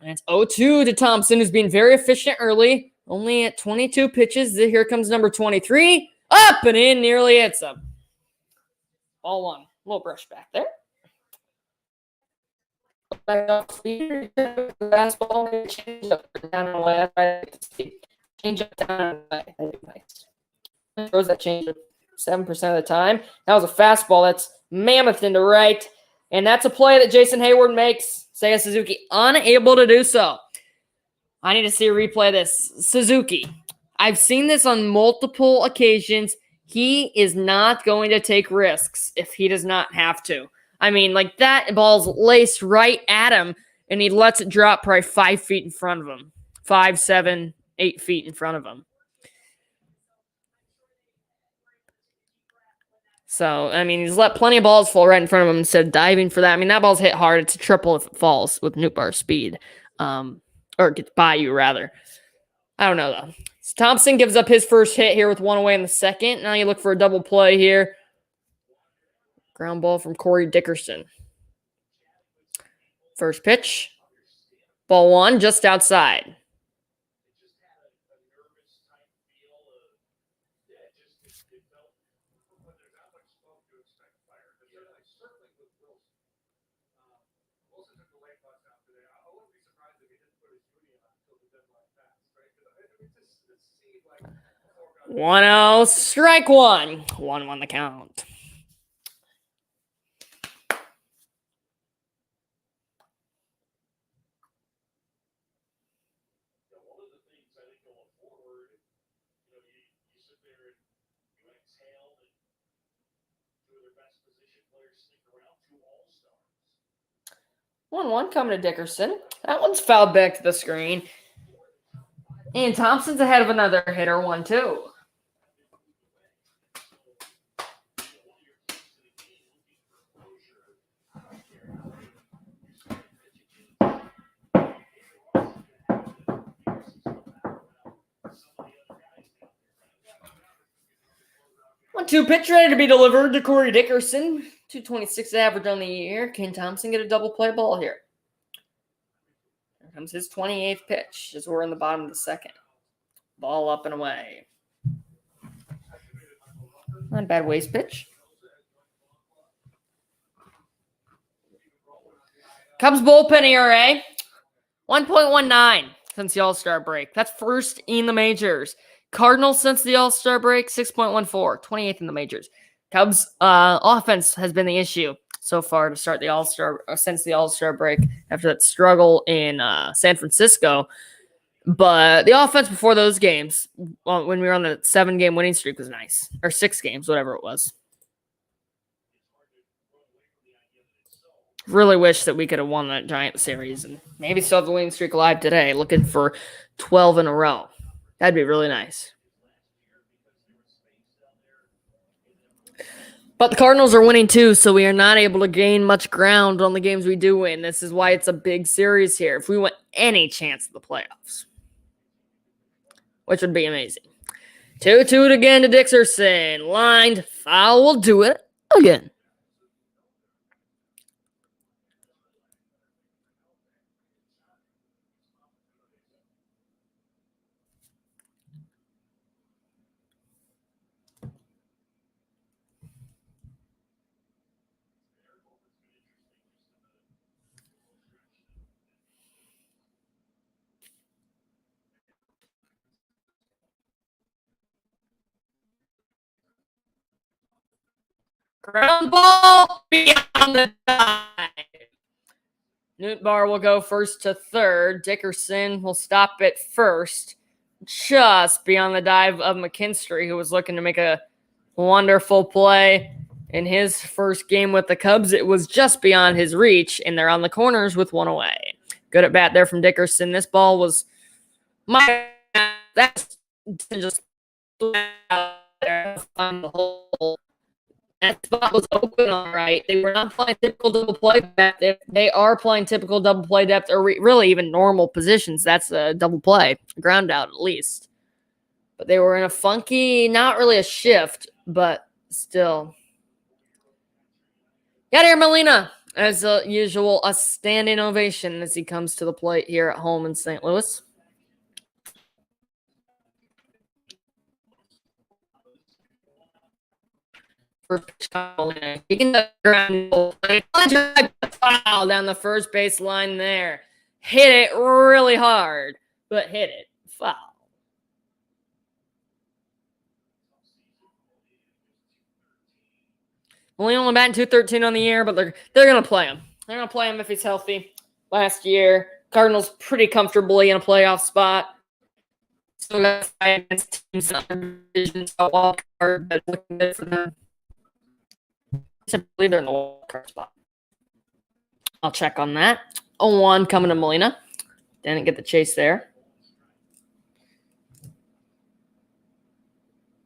And it's 0-2 to Thompson, who's being very efficient early. Only at 22 pitches. Here comes number 23. Up and in, nearly hits him. Ball 1. A little brush back there. Fastball, change up down and away. Change up down and away. Nice. Throws that change up 7% of the time. That was a fastball that's mammoth into right. And that's a play that Jason Hayward makes. Seiya Suzuki unable to do so. I need to see a replay of this. Suzuki. I've seen this on multiple occasions. He is not going to take risks if he does not have to. I mean, like that ball's laced right at him, and he lets it drop probably 5 feet in front of him. 5, 7, 8 feet in front of him. So, I mean, he's let plenty of balls fall right in front of him instead of diving for that. I mean, that ball's hit hard. It's a triple if it falls with Nootbaar's speed. Or gets by you, rather. I don't know, though. So Thompson gives up his first hit here with 1 away in the second. Now you look for a double play here. Ground ball from Corey Dickerson. First pitch. Ball 1, just outside. One zero, strike one. 1-1 the count. One coming to Dickerson. That one's fouled back to the screen. And Thompson's ahead of another hitter, 1-2. One-two pitch ready to be delivered to Corey Dickerson. 226 average on the year. Can Thompson get a double play ball here? Here comes his 28th pitch as we're in the bottom of the second. Ball up and away. Not a bad waste pitch. Cubs bullpen ERA, 1.19 since the All-Star break. That's first in the majors. Cardinals since the All-Star break, 6.14, 28th in the majors. Cubs offense has been the issue. so far to start the All-Star since the All-Star break after that struggle in San Francisco. But the offense before those games, when we were on the 7-game winning streak, was nice. Or 6 games, whatever it was. Really wish that we could have won that Giant series and maybe still have the winning streak alive today, looking for 12 in a row. That'd be really nice. But the Cardinals are winning too, so we are not able to gain much ground on the games we do win. This is why it's a big series here. If we want any chance of the playoffs, which would be amazing. 2-2 again to Dickerson. Lined foul will do it again. Ground ball beyond the dive. Nootbaar will go first to third. Dickerson will stop at first, just beyond the dive of McKinstry, who was looking to make a wonderful play in his first game with the Cubs. It was just beyond his reach, and they're on the corners with one away. Good at bat there from Dickerson. This ball was that's just out there on the hole. That spot was open all right. They were not playing typical double play depth. If they are playing typical double play depth, or really even normal positions, that's a double play, ground out at least. But they were in a funky, not really a shift, but still. Yadier Molina, as usual, a standing ovation as he comes to the plate here at home in St. Louis. He can foul down the first base line there. Hit it really hard, but hit it. Foul. Only batting .213 on the year, but they're going to play him. They're going to play him if he's healthy. Last year, Cardinals pretty comfortably in a playoff spot. Still got to fight against teams in other divisions, wild card, but looking good for them. I believe they're in the wild card spot. I'll check on that. 0-1 coming to Molina. Didn't get the chase there.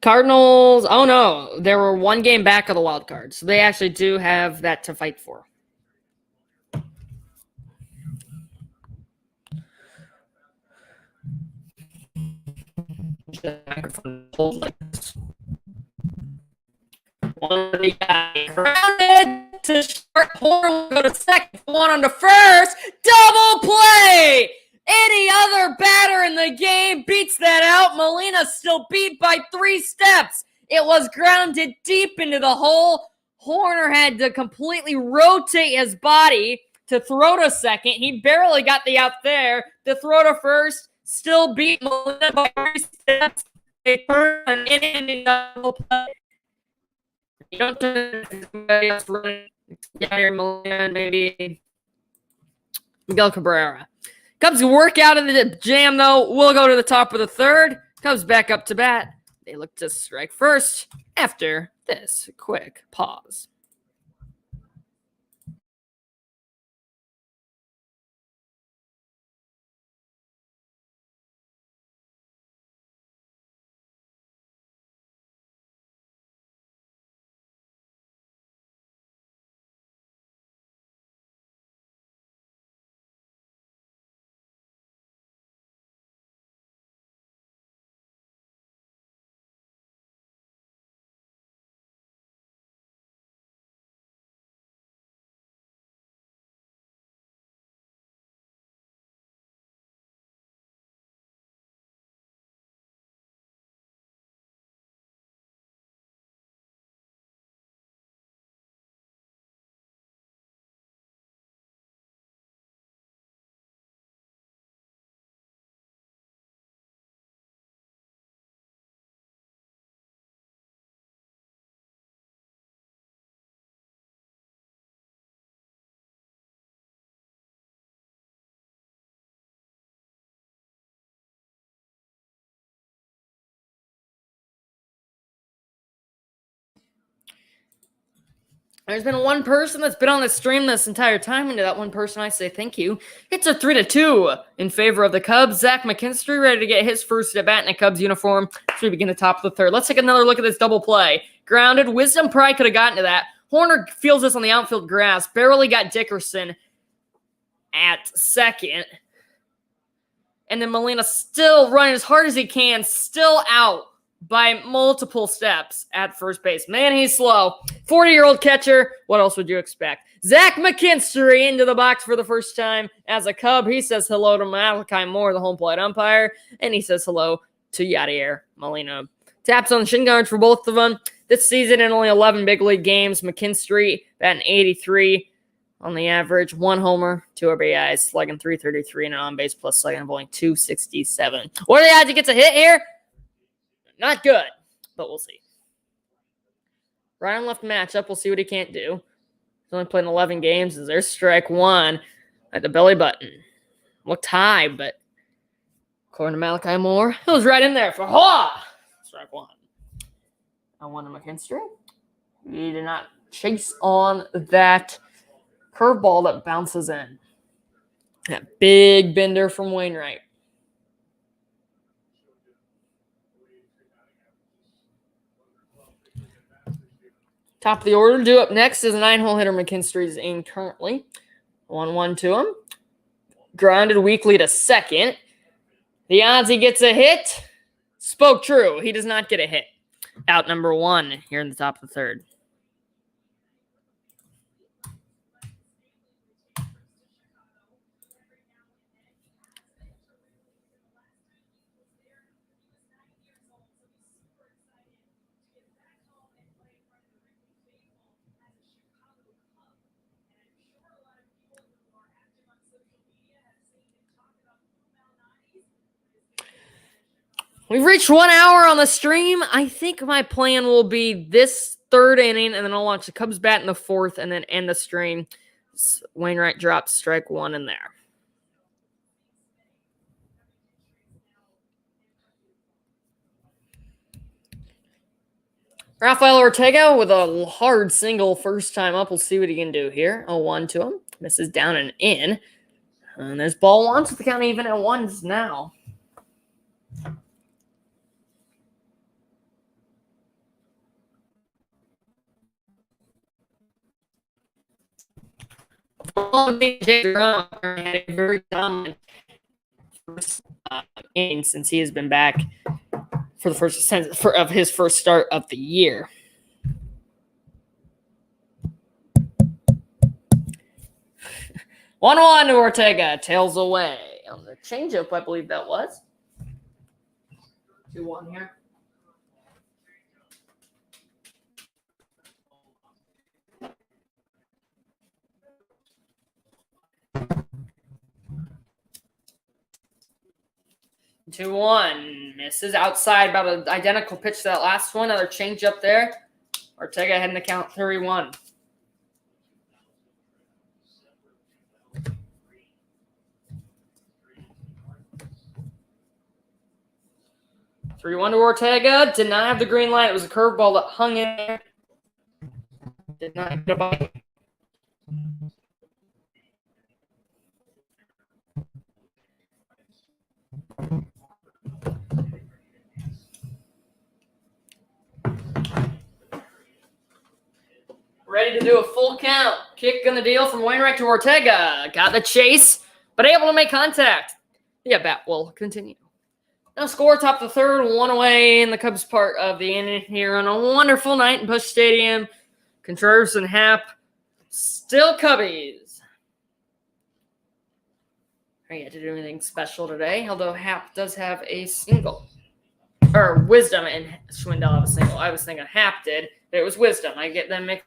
Cardinals, oh no, they were 1 game back of the wild card, so they actually do have that to fight for. Grounded to short. Horn will go to second. One on to first. Double play. Any other batter in the game beats that out. Molina still beat by 3 steps. It was grounded deep into the hole. Horner had to completely rotate his body to throw to second. He barely got the out there. To throw to first, still beat Molina by 3 steps. They turn an inning double play. You don't turn somebody else running. Molina, maybe Miguel Cabrera. Cubs work out of the jam, though. We'll go to the top of the third. Cubs back up to bat. They look to strike first after this quick pause. There's been one person that's been on the stream this entire time, and to that one person I say thank you. It's a 3-2 in favor of the Cubs. Zach McKinstry ready to get his first at bat in a Cubs uniform as we begin the top of the third. Let's take another look at this double play. Grounded. Wisdom probably could have gotten to that. Horner fields this on the outfield grass. Barely got Dickerson at second. And then Molina still running as hard as he can, still out by multiple steps at first base. Man, he's slow. 40-year-old catcher. What else would you expect? Zach McKinstry into the box for the first time as a Cub. He says hello to Malachi Moore, the home plate umpire, and he says hello to Yadier Molina. Taps on the shin guards for both of them. This season in only 11 big league games, McKinstry batting 83 on the average. 1 homer, 2 RBIs, slugging .333 and an on-base plus slugging of only .267. What are the odds he gets a hit here? Not good, but we'll see. Right on left matchup, we'll see what he can't do. He's only played in 11 games. There's strike 1 at the belly button. Looked high, but according to Malachi Moore, it was right in there for strike 1. I want to McKinstry. He did not chase on that curveball that bounces in. That big bender from Wainwright. Top of the order. Due up next is a 9-hole hitter McKinstry's in currently. 1-1 to him. Grounded weakly to second. The odds he gets a hit spoke true. He does not get a hit. Out number 1 here in the top of the third. We've reached 1 hour on the stream. I think my plan will be this third inning, and then I'll watch the Cubs bat in the 4th and then end the stream. Wainwright drops strike 1 in there. Rafael Ortega with a hard single first time up. We'll see what he can do here. 0-1 to him. Misses down and in. And there's ball 1, so the count even at 1s now. Had a very dominant first inning since he has been back for the first of his first start of the year. One to Ortega, tails away on the changeup. I believe that was 2-1 here. Two one misses outside, about an identical pitch to that last one. Another change up there. Ortega heading to count 3-1. To Ortega. Did not have the green light. It was a curveball that hung in there. Did not hit a bite. Ready to do a full count. Kick in the deal from Wainwright to Ortega. Got the chase, but able to make contact. The at-bat will continue. Now score top of the third, 1 away in the Cubs part of the inning here on a wonderful night in Busch Stadium. Contreras and Happ still Cubbies. I didn't get to do anything special today, although Happ does have a single. Or Wisdom and Schwindel have a single. I was thinking Happ did, but it was Wisdom. I get them mixed.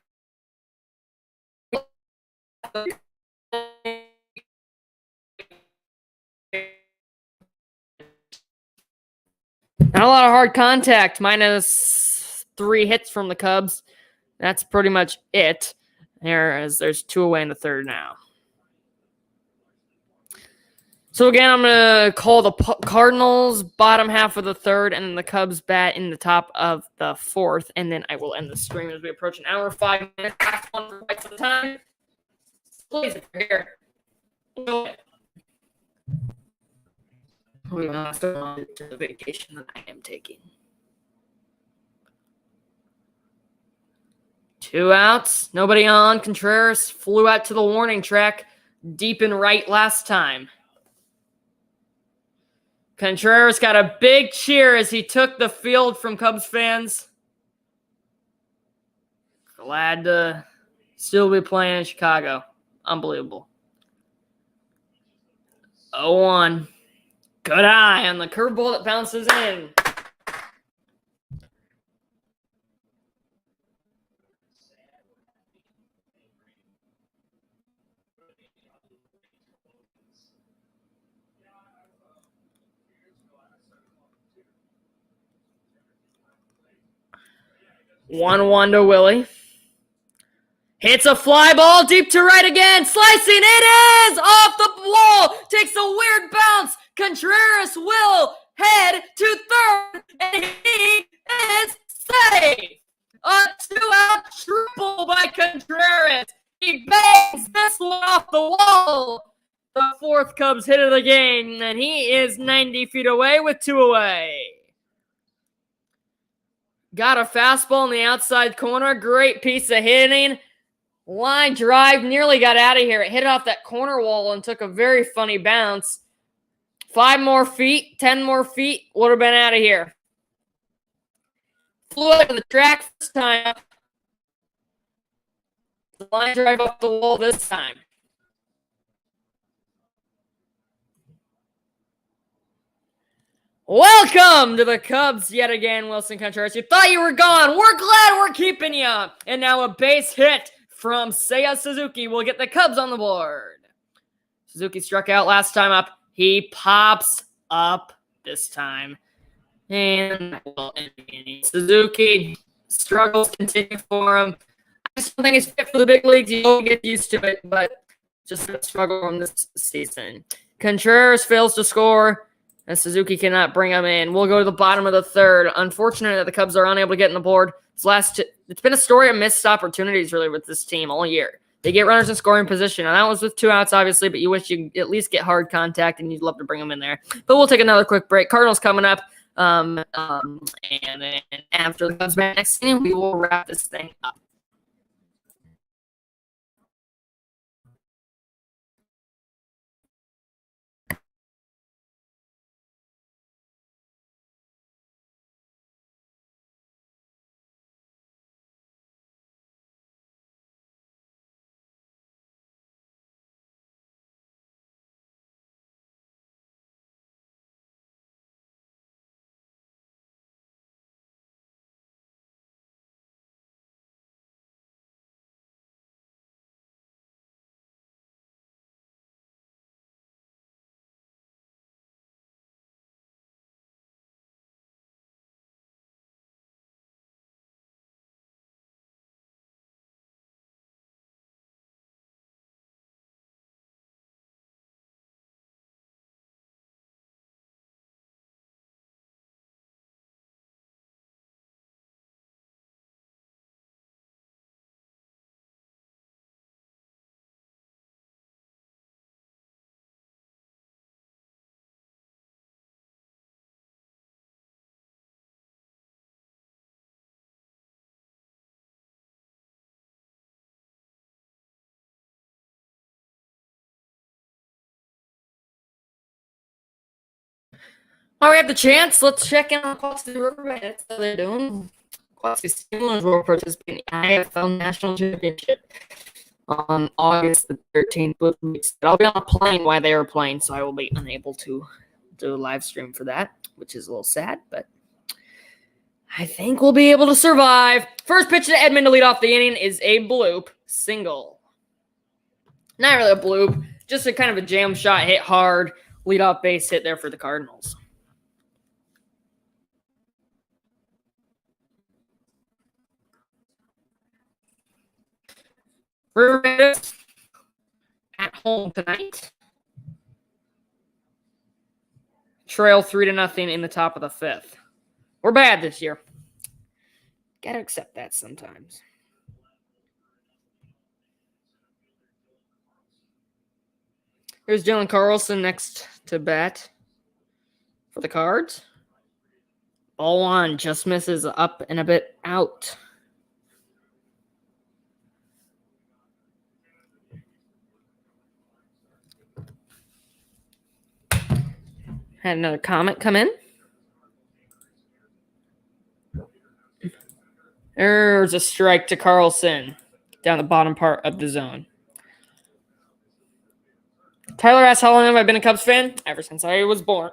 Not a lot of hard contact, -3 hits from the Cubs. That's pretty much it. There's 2 away in the third now. So again, I'm going to call the Cardinals bottom half of the third, and then the Cubs bat in the top of the fourth, and then I will end the stream as we approach an hour, 5 minutes. Last one for quite some time. Please, here. We must go on to the vacation that I am taking. 2 outs, nobody on. Contreras flew out to the warning track, deep and right last time. Contreras got a big cheer as he took the field from Cubs fans. Glad to still be playing in Chicago. Unbelievable. 0-1. Good eye on the curveball that bounces in. One to Willie. Hits a fly ball deep to right again. Slicing. It is off the wall. Takes a weird bounce. Contreras will head to third. And he is safe. A 2-out triple by Contreras. He bangs this one off the wall. The fourth Cubs hit of the game. And he is 90 feet away with 2 away. Got a fastball in the outside corner. Great piece of hitting. Line drive, nearly got out of here. It hit off that corner wall and took a very funny bounce. 5 more feet, 10 more feet, would have been out of here. Flew out of the track first time. The line drive up the wall this time. Welcome to the Cubs yet again, Wilson Contreras. You thought you were gone. We're glad we're keeping you. And now a base hit from Seiya Suzuki will get the Cubs on the board. Suzuki struck out last time up. He pops up this time. And Suzuki struggles continue for him. I just don't think he's fit for the big leagues. He'll get used to it, but just a struggle from this season. Contreras fails to score, and Suzuki cannot bring him in. We'll go to the bottom of the third. Unfortunate that the Cubs are unable to get on the board. It's been a story of missed opportunities, really, with this team all year. They get runners in scoring position, and that was with 2 outs, obviously, but you wish you could at least get hard contact, and you'd love to bring them in there. But we'll take another quick break. Cardinals coming up, and then after the Cubs back next inning, we will wrap this thing up. All right, we have the chance. Let's check in on Quality Riverbend. That's how they're doing. Quality Steelers will participate in the IFL National Championship on August the 13th. I'll be on a plane while they are playing, so I will be unable to do a live stream for that, which is a little sad, but I think we'll be able to survive. First pitch to Edmund to lead off the inning is a bloop single. Not really a bloop, just a kind of a jam shot, hit hard, leadoff base hit there for the Cardinals. Riverbend at home tonight. trail 3-0 in the top of the 5th. We're bad this year. Gotta accept that sometimes. Here's Dylan Carlson next to bat for the Cards. Ball 1 just misses up and a bit out. Had another comment come in. There's a strike to Carlson down the bottom part of the zone. Tyler asks, how long have I been a Cubs fan? Ever since I was born.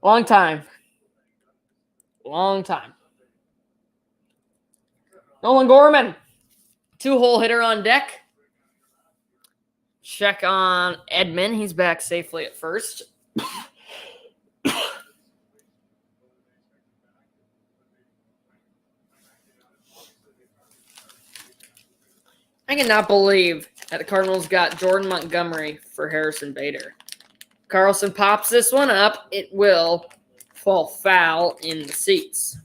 Long time. Long time. Nolan Gorman. 2-hole hitter on deck. Check on Edman. He's back safely at first. I cannot believe that the Cardinals got Jordan Montgomery for Harrison Bader. Carlson pops this one up. It will fall foul in the seats.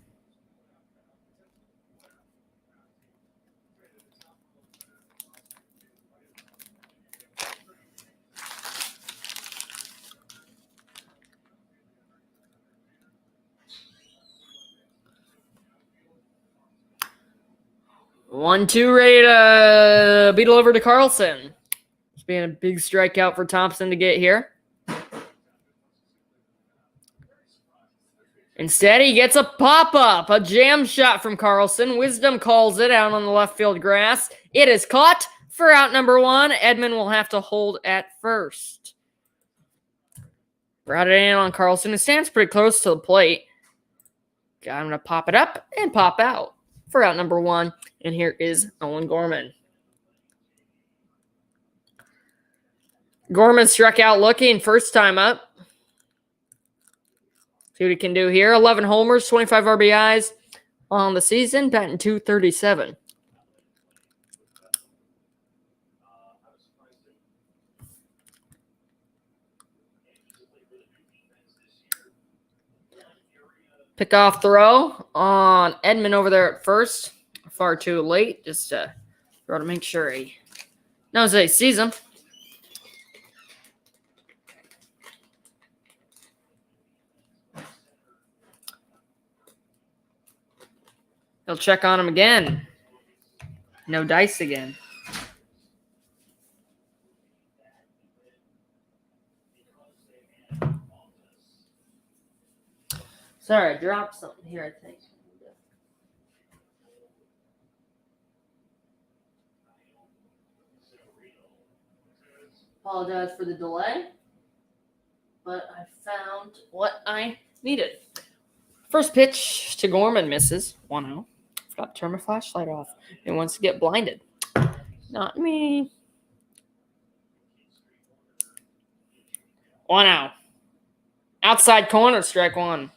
One-two ready to beetle over to Carlson. It's being a big strikeout for Thompson to get here. Instead, he gets a pop-up, a jam shot from Carlson. Wisdom calls it out on the left field grass. It is caught for out number 1. Edman will have to hold at first. Brought it in on Carlson. It stands pretty close to the plate. Got him to pop it up and pop out for out number 1. And here is Nolan Gorman. Gorman struck out looking first time up. See what he can do here. 11 homers, 25 RBIs on the season, batting .237. Pickoff throw on Edman over there at first. Far too late. Just throw to make sure he knows that he sees him. He'll check on him again. No dice again. Sorry, I dropped something here, I think. Apologize for the delay, but I found what I needed. First pitch to Gorman misses. 1-0. Forgot to turn my flashlight off. He wants to get blinded. Not me. 1-0. Outside corner, strike 1.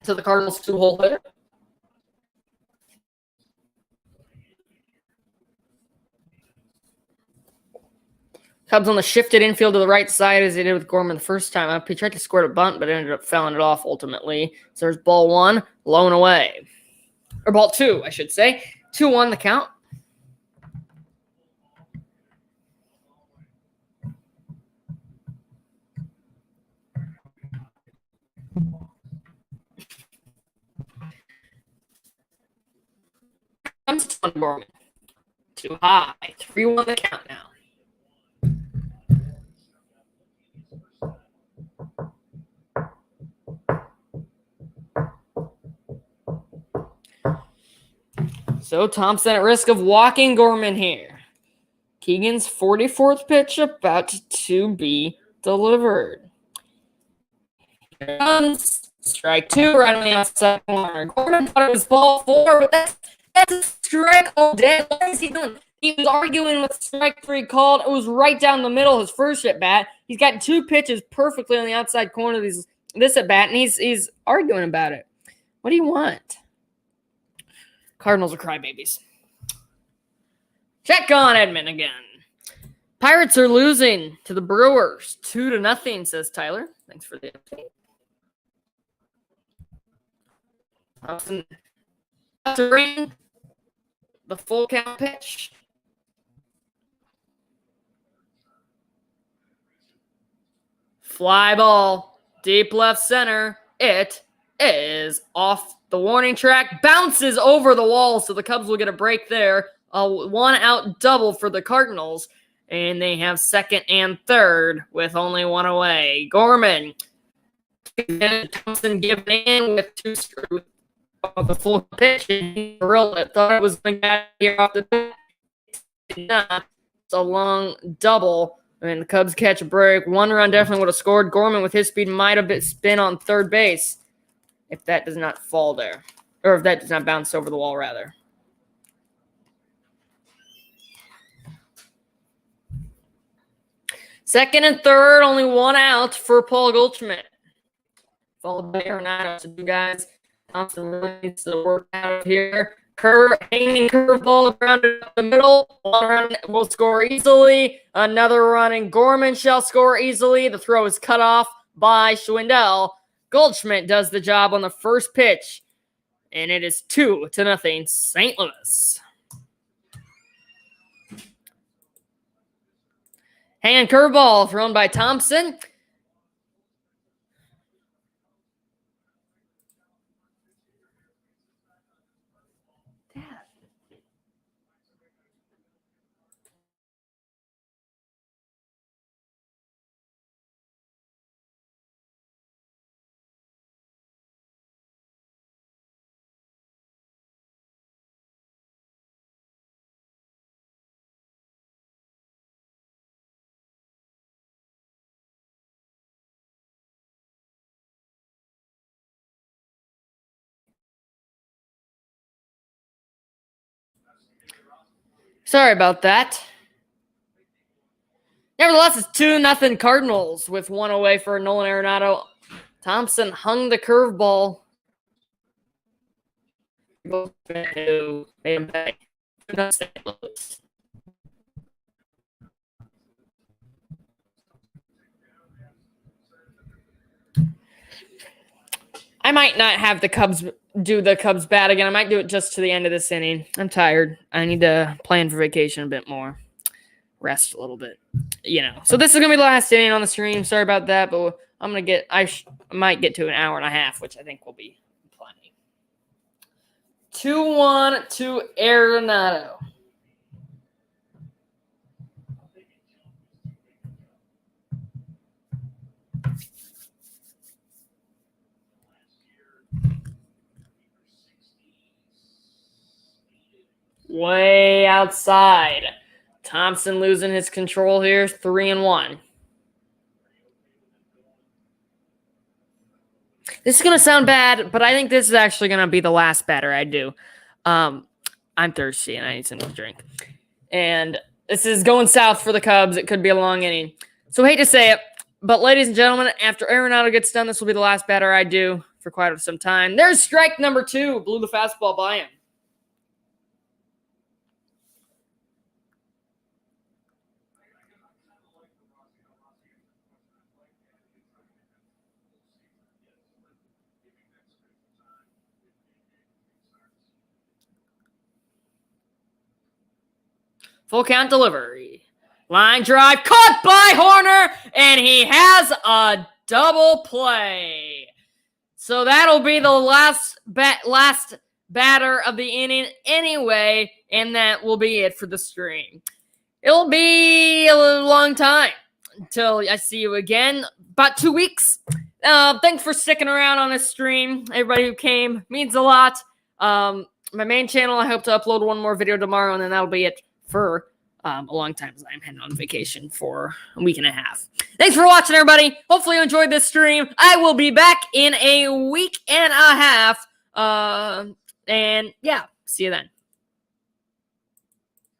To the Cardinals 2-hole hitter. Cubs on the shifted infield to the right side as they did with Gorman the first time up. He tried to squirt a bunt, but ended up fouling it off ultimately. So there's ball 1, low and away. Or ball 2, I should say. 2-1 the count. Comes to Gorman. Too high. 3-1 the count now. So Thompson at risk of walking Gorman here. Keegan's 44th pitch about to be delivered. Here comes strike 2 right on the outside corner. Gorman thought it was ball 4, but that's a strike all day. What is he doing? He was arguing with strike 3 called. It was right down the middle, his first at bat. He's got 2 pitches perfectly on the outside corner of this at bat, and he's arguing about it. What do you want? Cardinals are crybabies. Check on Edmund again. Pirates are losing to the Brewers 2-0, says Tyler. Thanks for the update. To ring the full count pitch. Fly ball, deep left center. It is off the warning track, bounces over the wall, so the Cubs will get a break there. A 1-out double for the Cardinals, and they have second and third with only one away. Gorman, Thompson giving in with two screws of the full pitch, and he drilled it. Thought it was going to get here off the bat. It's a long double. And the Cubs catch a break. One run definitely would have scored. Gorman, with his speed, might have been on third base if that does not fall there. Or if that does not bounce over the wall, rather. Second and third, only one out for Paul Goldschmidt. Followed by Arenado. So, you guys, Thompson really needs to work out of here. Hanging curveball grounded up the middle. One run will score easily. Another run, and Gorman shall score easily. The throw is cut off by Schwindel. Goldschmidt does the job on the first pitch, and it is 2-0 St. Louis. Hanging curveball thrown by Thompson. Sorry about that. Nevertheless, it's 2-0 Cardinals with one away for Nolan Arenado. Thompson hung the curveball. I might not have the Cubs do the Cubs bat again. I might do it just to the end of this inning. I'm tired. I need to plan for vacation a bit more. Rest a little bit. So this is going to be the last inning on the stream. Sorry about that, but I might get to an hour and a half, which I think will be plenty. 2-1 to Arenado. Way outside. Thompson losing his control here. 3-1. This is going to sound bad, but I think this is actually going to be the last batter I do. I'm thirsty and I need something to drink. And this is going south for the Cubs. It could be a long inning. So I hate to say it, but ladies and gentlemen, after Arenado gets done, this will be the last batter I do for quite some time. There's strike number 2. Blew the fastball by him. Full count delivery. Line drive caught by Horner, and he has a double play. So that'll be the last batter of the inning anyway, and that will be it for the stream. It'll be a long time until I see you again. About 2 weeks. Thanks for sticking around on this stream. Everybody who came means a lot. My main channel, I hope to upload one more video tomorrow, and then that'll be it for a long time, as I'm heading on vacation for a week and a half. Thanks for watching, everybody. Hopefully you enjoyed this stream. I will be back in a week and a half. And yeah, see you then.